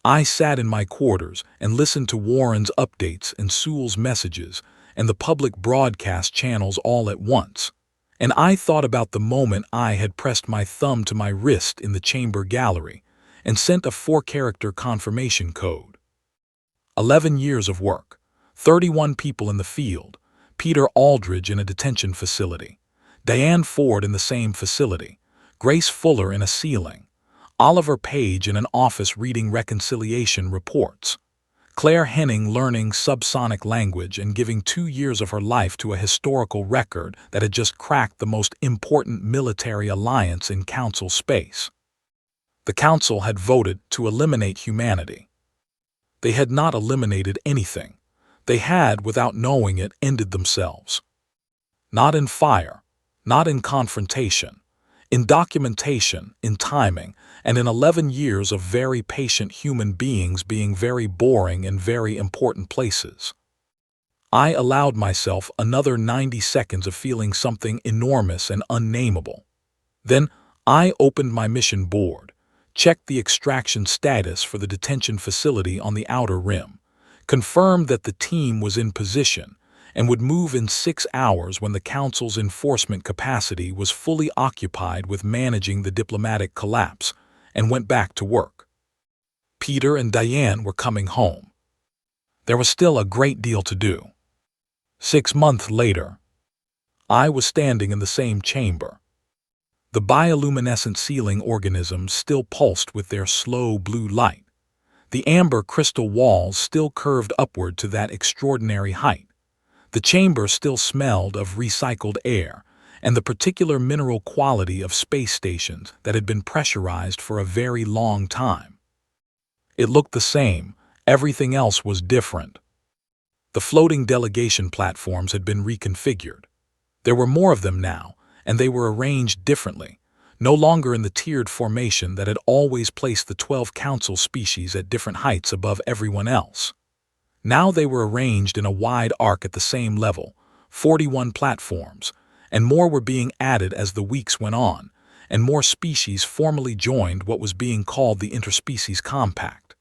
I sat in my quarters and listened to Warren's updates and Sewell's messages and the public broadcast channels all at once, and I thought about the moment I had pressed my thumb to my wrist in the chamber gallery and sent a 4-character confirmation code. 11 years of work, 31 people in the field, Peter Aldridge in a detention facility, Diane Ford in the same facility, Grace Fuller in a ceiling, Oliver Page in an office reading reconciliation reports, Claire Henning learning subsonic language and giving 2 years of her life to a historical record that had just cracked the most important military alliance in Council space. The Council had voted to eliminate humanity. They had not eliminated anything. They had, without knowing it, ended themselves. Not in fire, not in confrontation, in documentation, in timing, and in 11 years of very patient human beings being very boring in very important places. I allowed myself another 90 seconds of feeling something enormous and unnameable. Then I opened my mission board, checked the extraction status for the detention facility on the outer rim, confirmed that the team was in position and would move in 6 hours when the Council's enforcement capacity was fully occupied with managing the diplomatic collapse, and went back to work. Peter and Diane were coming home. There was still a great deal to do. 6 months later, I was standing in the same chamber. The bioluminescent ceiling organisms still pulsed with their slow blue light. The amber crystal walls still curved upward to that extraordinary height. The chamber still smelled of recycled air, and the particular mineral quality of space stations that had been pressurized for a very long time. It looked the same, everything else was different. The floating delegation platforms had been reconfigured. There were more of them now, and they were arranged differently, no longer in the tiered formation that had always placed the 12 council species at different heights above everyone else. Now they were arranged in a wide arc at the same level, 41 platforms, and more were being added as the weeks went on, and more species formally joined what was being called the Interspecies Compact.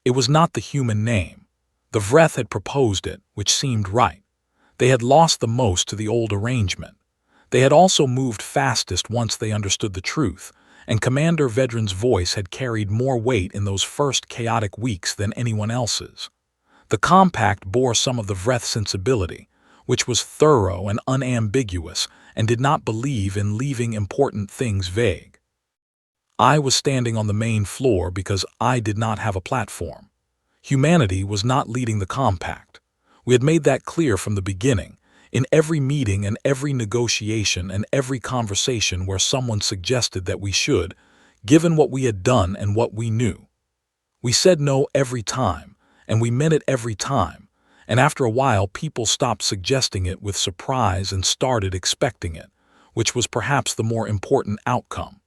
It was not the human name. The Vreth had proposed it, which seemed right. They had lost the most to the old arrangement. They had also moved fastest once they understood the truth, and Commander Vedran's voice had carried more weight in those first chaotic weeks than anyone else's. The compact bore some of the Vreth sensibility, which was thorough and unambiguous and did not believe in leaving important things vague. I was standing on the main floor because I did not have a platform. Humanity was not leading the compact. We had made that clear from the beginning, in every meeting and every negotiation and every conversation where someone suggested that we should, given what we had done and what we knew. We said no every time, and we meant it every time, and after a while people stopped suggesting it with surprise and started expecting it, which was perhaps the more important outcome.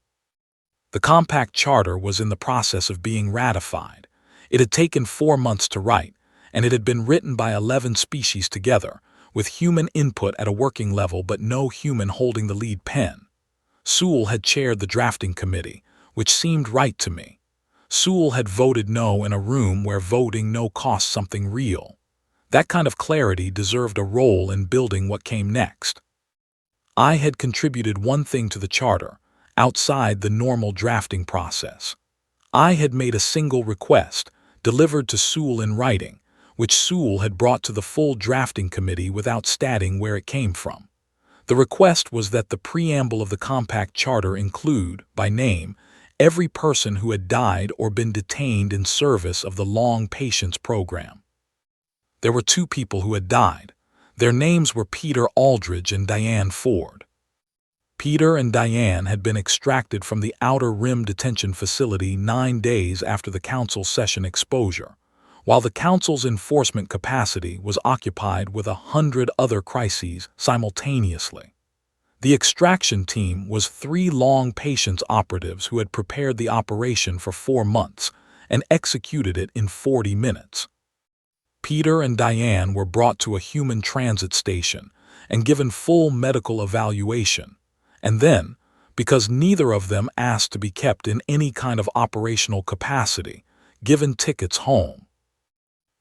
The Compact Charter was in the process of being ratified. It had taken 4 months to write, and it had been written by 11 species together, with human input at a working level but no human holding the lead pen. Sewell had chaired the drafting committee, which seemed right to me. Sewell had voted no in a room where voting no cost something real. That kind of clarity deserved a role in building what came next. I had contributed one thing to the charter, outside the normal drafting process. I had made a single request, delivered to Sewell in writing, which Sewell had brought to the full drafting committee without stating where it came from. The request was that the preamble of the Compact Charter include, by name, every person who had died or been detained in service of the Long Patience Program. There were 2 people who had died. Their names were Peter Aldridge and Diane Ford. Peter and Diane had been extracted from the Outer Rim Detention Facility 9 days after the Council session exposure, while the Council's enforcement capacity was occupied with 100 other crises simultaneously. The extraction team was 3 Long Patience operatives who had prepared the operation for 4 months and executed it in 40 minutes. Peter and Diane were brought to a human transit station and given full medical evaluation, and then, because neither of them asked to be kept in any kind of operational capacity, given tickets home.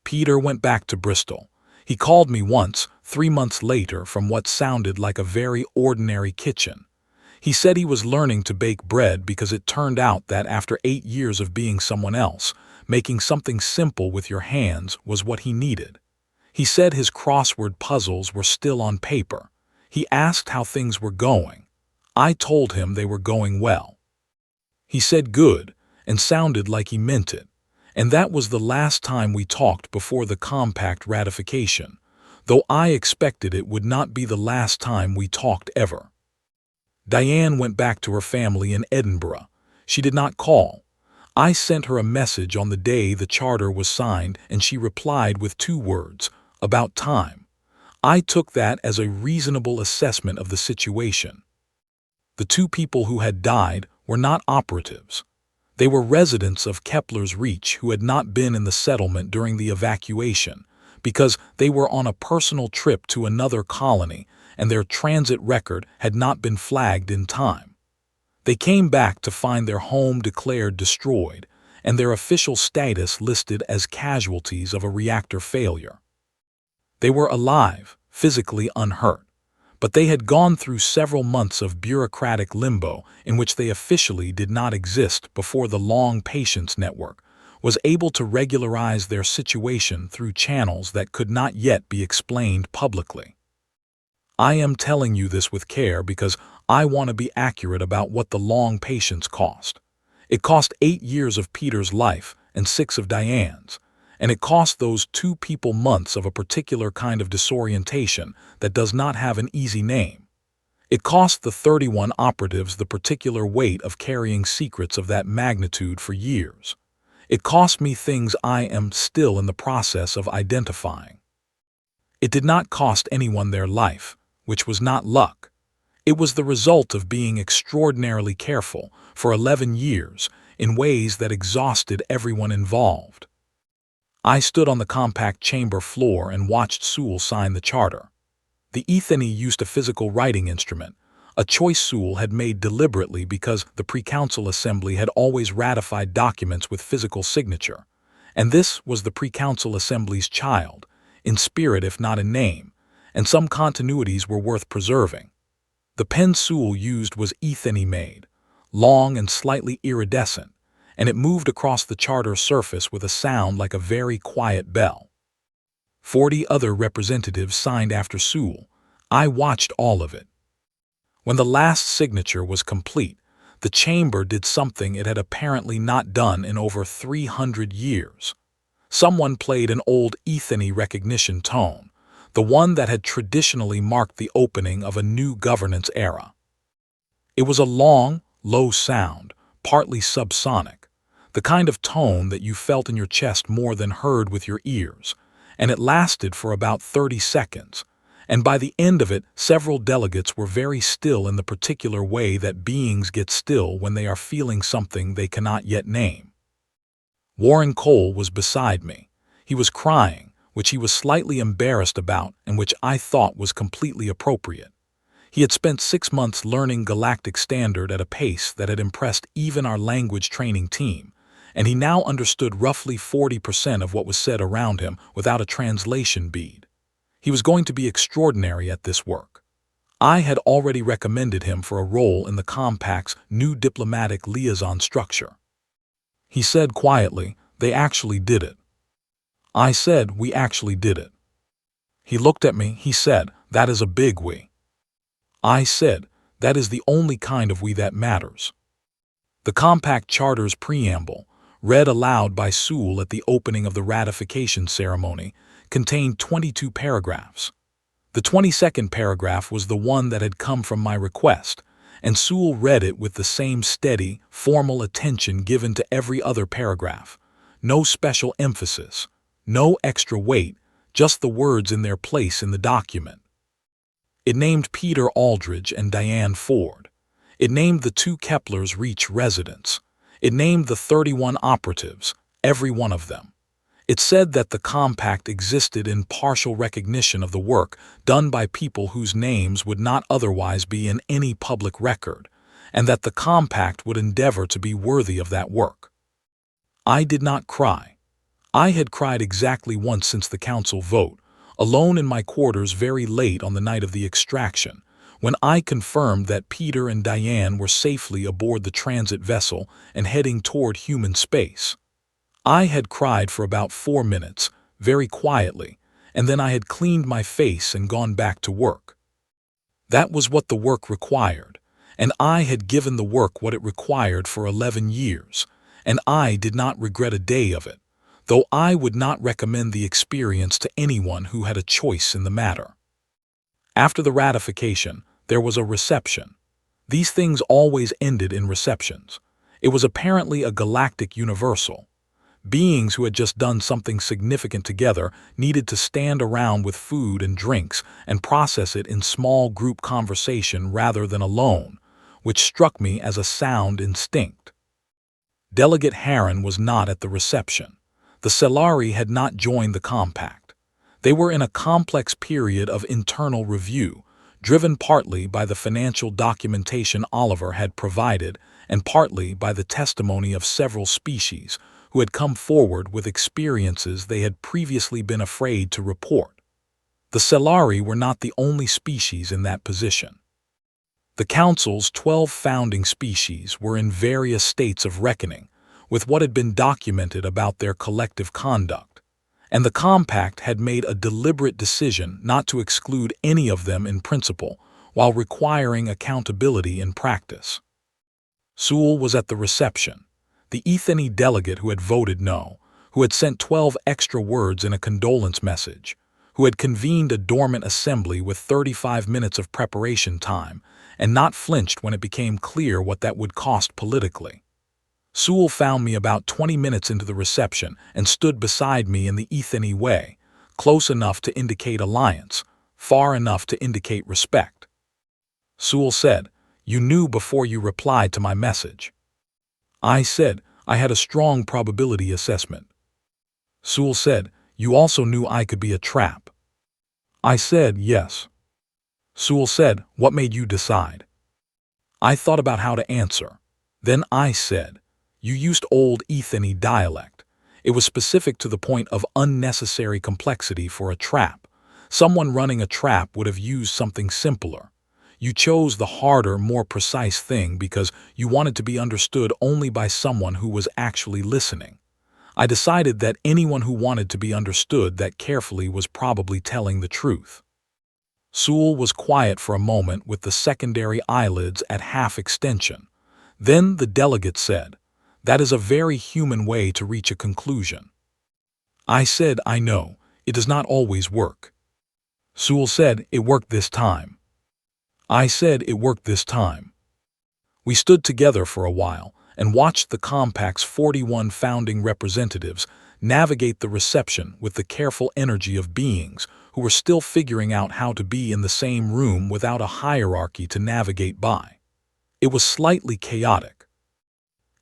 Peter went back to Bristol. He called me once, 3 months later, from what sounded like a very ordinary kitchen. He said he was learning to bake bread because it turned out that after 8 years of being someone else, making something simple with your hands was what he needed. He said his crossword puzzles were still on paper. He asked how things were going. I told him they were going well. He said good, and sounded like he meant it, and that was the last time we talked before the compact ratification, though I expected it would not be the last time we talked ever. Diane went back to her family in Edinburgh. She did not call. I sent her a message on the day the charter was signed, and she replied with 2 words, "About time." I took that as a reasonable assessment of the situation. The 2 people who had died were not operatives. They were residents of Kepler's Reach who had not been in the settlement during the evacuation because they were on a personal trip to another colony and their transit record had not been flagged in time. They came back to find their home declared destroyed and their official status listed as casualties of a reactor failure. They were alive, physically unhurt, but they had gone through several months of bureaucratic limbo in which they officially did not exist before the Long Patience Network was able to regularize their situation through channels that could not yet be explained publicly. I am telling you this with care because I want to be accurate about what the Long Patience cost. It cost 8 years of Peter's life and 6 of Diane's, and it cost those 2 people months of a particular kind of disorientation that does not have an easy name. It cost the 31 operatives the particular weight of carrying secrets of that magnitude for years. It cost me things I am still in the process of identifying. It did not cost anyone their life, which was not luck. It was the result of being extraordinarily careful for 11 years in ways that exhausted everyone involved. I stood on the compact chamber floor and watched Sewell sign the charter. The Ethany used a physical writing instrument, a choice Sewell had made deliberately because the pre-council assembly had always ratified documents with physical signature, and this was the pre-council assembly's child, in spirit if not in name, and some continuities were worth preserving. The pen Sewell used was Ethany made, long and slightly iridescent, and it moved across the charter surface with a sound like a very quiet bell. 40 other representatives signed after Sewell. I watched all of it. When the last signature was complete, the chamber did something it had apparently not done in over 300 years. Someone played an old Ethany recognition tone, the one that had traditionally marked the opening of a new governance era. It was a long, low sound, partly subsonic, the kind of tone that you felt in your chest more than heard with your ears, and it lasted for about 30 seconds, and by the end of it several delegates were very still in the particular way that beings get still when they are feeling something they cannot yet name. Warren Cole was beside me. He was crying, which he was slightly embarrassed about and which I thought was completely appropriate. He had spent 6 months learning Galactic Standard at a pace that had impressed even our language training team, and he now understood roughly 40% of what was said around him without a translation bead. He was going to be extraordinary at this work. I had already recommended him for a role in the Compact's new diplomatic liaison structure. He said quietly, "They actually did it." I said, "We actually did it." He looked at me, he said, "That is a big we." I said, "That is the only kind of we that matters." The Compact Charter's preamble, read aloud by Sewell at the opening of the ratification ceremony, contained 22 paragraphs. The 22nd paragraph was the one that had come from my request, and Sewell read it with the same steady, formal attention given to every other paragraph. No special emphasis, no extra weight, just the words in their place in the document. It named Peter Aldridge and Diane Ford. It named the 2 Kepler's Reach residents. It named the 31 operatives, every one of them. It said that the Compact existed in partial recognition of the work done by people whose names would not otherwise be in any public record, and that the Compact would endeavor to be worthy of that work. I did not cry. I had cried exactly once since the council vote, alone in my quarters very late on the night of the extraction, when I confirmed that Peter and Diane were safely aboard the transit vessel and heading toward human space. I had cried for about 4 minutes, very quietly, and then I had cleaned my face and gone back to work. That was what the work required, and I had given the work what it required for 11 years, and I did not regret a day of it, though I would not recommend the experience to anyone who had a choice in the matter. After the ratification, there was a reception. These things always ended in receptions. It was apparently a galactic universal. Beings who had just done something significant together needed to stand around with food and drinks and process it in small group conversation rather than alone, which struck me as a sound instinct. Delegate Harron was not at the reception. The Cellari had not joined the Compact. They were in a complex period of internal review, driven partly by the financial documentation Oliver had provided and partly by the testimony of several species who had come forward with experiences they had previously been afraid to report. The Cellari were not the only species in that position. The Council's 12 founding species were in various states of reckoning with what had been documented about their collective conduct, and the Compact had made a deliberate decision not to exclude any of them in principle while requiring accountability in practice. Sewell was at the reception. The Ethany delegate who had voted no, who had sent 12 extra words in a condolence message, who had convened a dormant assembly with 35 minutes of preparation time, and not flinched when it became clear what that would cost politically. Sewell found me about 20 minutes into the reception and stood beside me in the Ethany way, close enough to indicate alliance, far enough to indicate respect. Sewell said, "You knew before you replied to my message." I said, "I had a strong probability assessment." Sewell said, "You also knew I could be a trap." I said, "Yes." Sewell said, "What made you decide?" I thought about how to answer. Then I said, "You used old Ethany dialect. It was specific to the point of unnecessary complexity for a trap. Someone running a trap would have used something simpler. You chose the harder, more precise thing because you wanted to be understood only by someone who was actually listening. I decided that anyone who wanted to be understood that carefully was probably telling the truth." Sewell was quiet for a moment with the secondary eyelids at half extension. Then the delegate said, "That is a very human way to reach a conclusion." I said, "I know, it does not always work." Sewell said, "It worked this time." I said, "It worked this time." We stood together for a while and watched the Compact's 41 founding representatives navigate the reception with the careful energy of beings who were still figuring out how to be in the same room without a hierarchy to navigate by. It was slightly chaotic.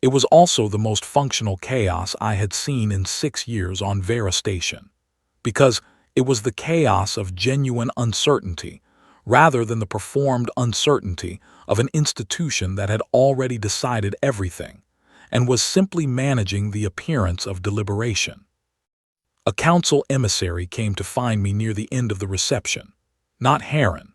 It was also the most functional chaos I had seen in 6 years on Vera Station, because it was the chaos of genuine uncertainty rather than the performed uncertainty of an institution that had already decided everything and was simply managing the appearance of deliberation. A council emissary came to find me near the end of the reception. Not Heron,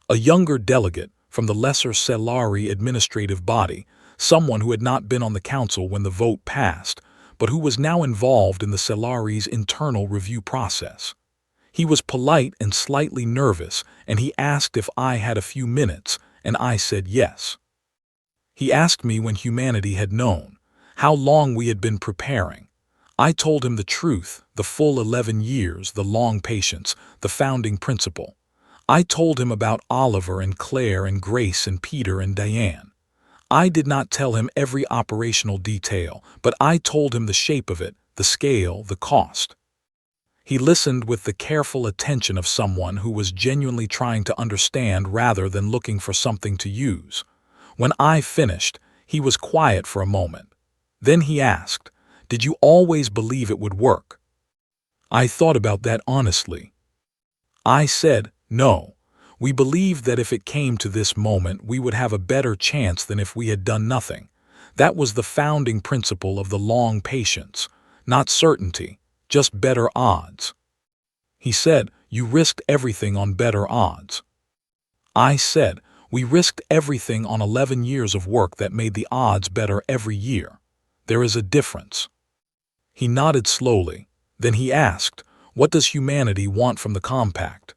a younger delegate from the lesser Celari administrative body, someone who had not been on the council when the vote passed, but who was now involved in the Celari's internal review process. He was polite and slightly nervous, and he asked if I had a few minutes, and I said yes. He asked me when humanity had known, how long we had been preparing. I told him the truth, the full 11 years, the long patience, the founding principle. I told him about Oliver and Claire and Grace and Peter and Diane. I did not tell him every operational detail, but I told him the shape of it, the scale, the cost. He listened with the careful attention of someone who was genuinely trying to understand rather than looking for something to use. When I finished, he was quiet for a moment. Then he asked, "Did you always believe it would work?" I thought about that honestly. I said, "No. We believed that if it came to this moment, we would have a better chance than if we had done nothing. That was the founding principle of the long patience, not certainty, just better odds." He said, "You risked everything on better odds." I said, "We risked everything on 11 years of work that made the odds better every year. There is a difference." He nodded slowly. Then he asked, "What does humanity want from the compact?"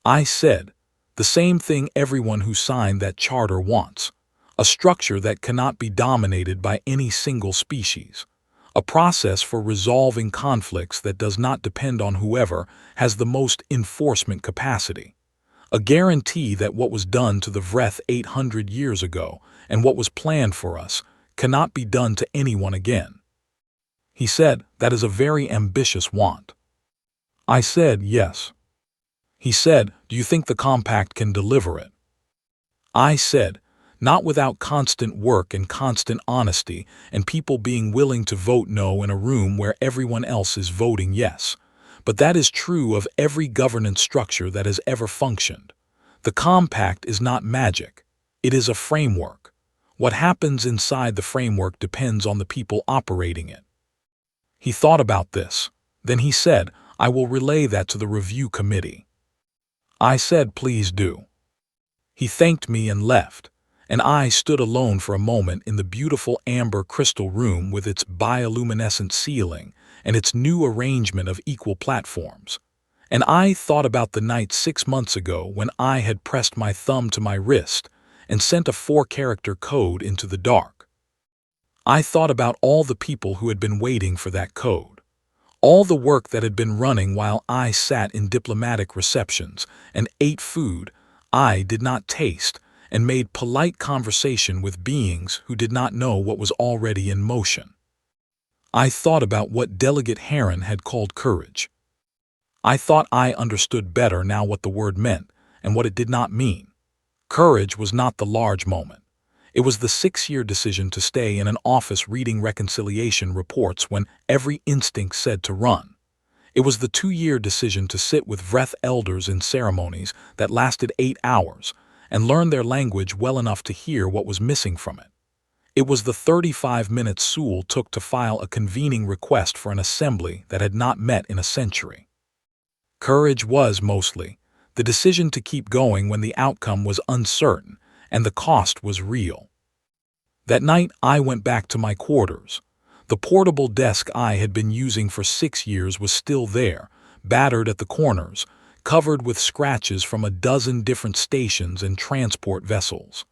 I said, "The same thing everyone who signed that charter wants. A structure that cannot be dominated by any single species. A process for resolving conflicts that does not depend on whoever has the most enforcement capacity. A guarantee that what was done to the Vreth 800 years ago and what was planned for us cannot be done to anyone again." He said, "That is a very ambitious want." I said, "Yes." He said, "Do you think the compact can deliver it?" I said, "Not without constant work and constant honesty and people being willing to vote no in a room where everyone else is voting yes. But that is true of every governance structure that has ever functioned. The compact is not magic. It is a framework. What happens inside the framework depends on the people operating it." He thought about this. Then he said, "I will relay that to the review committee." I said, "Please do." He thanked me and left, and I stood alone for a moment in the beautiful amber crystal room with its bioluminescent ceiling and its new arrangement of equal platforms. And I thought about the night 6 months ago when I had pressed my thumb to my wrist and sent a 4-character code into the dark. I thought about all the people who had been waiting for that code. All the work that had been running while I sat in diplomatic receptions and ate food I did not taste and made polite conversation with beings who did not know what was already in motion. I thought about what Delegate Heron had called courage. I thought I understood better now what the word meant and what it did not mean. Courage was not the large moment. It was the 6-year decision to stay in an office reading reconciliation reports when every instinct said to run. It was the 2-year decision to sit with Vreth elders in ceremonies that lasted 8 hours and learn their language well enough to hear what was missing from it. It was the 35 minutes Sewell took to file a convening request for an assembly that had not met in a century. Courage was, mostly, the decision to keep going when the outcome was uncertain and the cost was real. That night I went back to my quarters. The portable desk I had been using for 6 years was still there, battered at the corners, covered with scratches from a dozen different stations and transport vessels.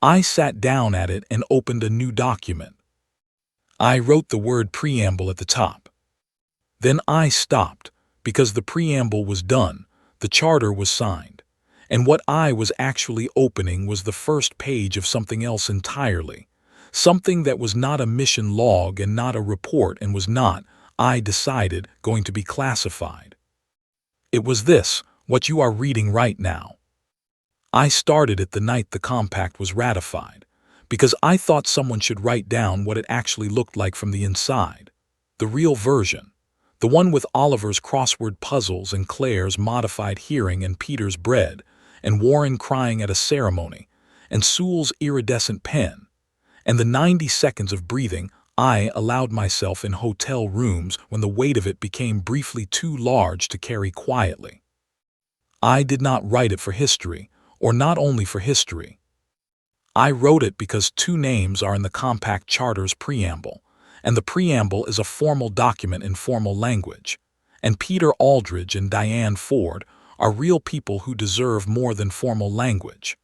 I sat down at it and opened a new document. I wrote the word preamble at the top. Then I stopped, because the preamble was done, the charter was signed, and what I was actually opening was the first page of something else entirely, something that was not a mission log and not a report and was not, I decided, going to be classified. It was this, what you are reading right now. I started it the night the compact was ratified, because I thought someone should write down what it actually looked like from the inside, the real version, the one with Oliver's crossword puzzles and Claire's modified hearing and Peter's bread, and Warren crying at a ceremony, and Sewell's iridescent pen, and the 90 seconds of breathing I allowed myself in hotel rooms when the weight of it became briefly too large to carry quietly. I did not write it for history, or not only for history. I wrote it because 2 names are in the compact charter's preamble, and the preamble is a formal document in formal language, and Peter Aldridge and Diane Ford are real people who deserve more than formal language.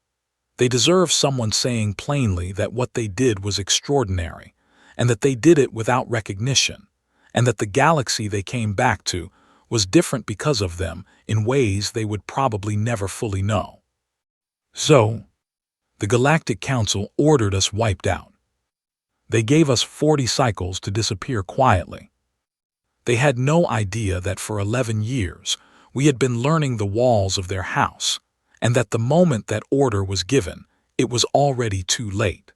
They deserve someone saying plainly that what they did was extraordinary, and that they did it without recognition, and that the galaxy they came back to was different because of them in ways they would probably never fully know. So, the Galactic Council ordered us wiped out. They gave us 40 cycles to disappear quietly. They had no idea that for 11 years we had been learning the walls of their house, and that the moment that order was given, it was already too late.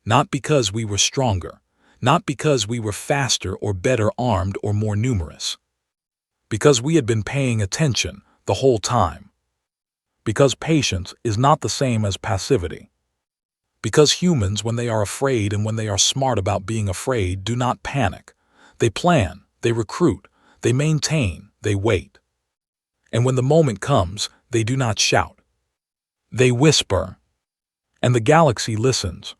Not because we were stronger, not because we were faster or better armed or more numerous. Because we had been paying attention the whole time. Because patience is not the same as passivity. Because humans, when they are afraid and when they are smart about being afraid, do not panic. They plan, they recruit, they maintain, they wait. And when the moment comes, they do not shout. They whisper. And the galaxy listens.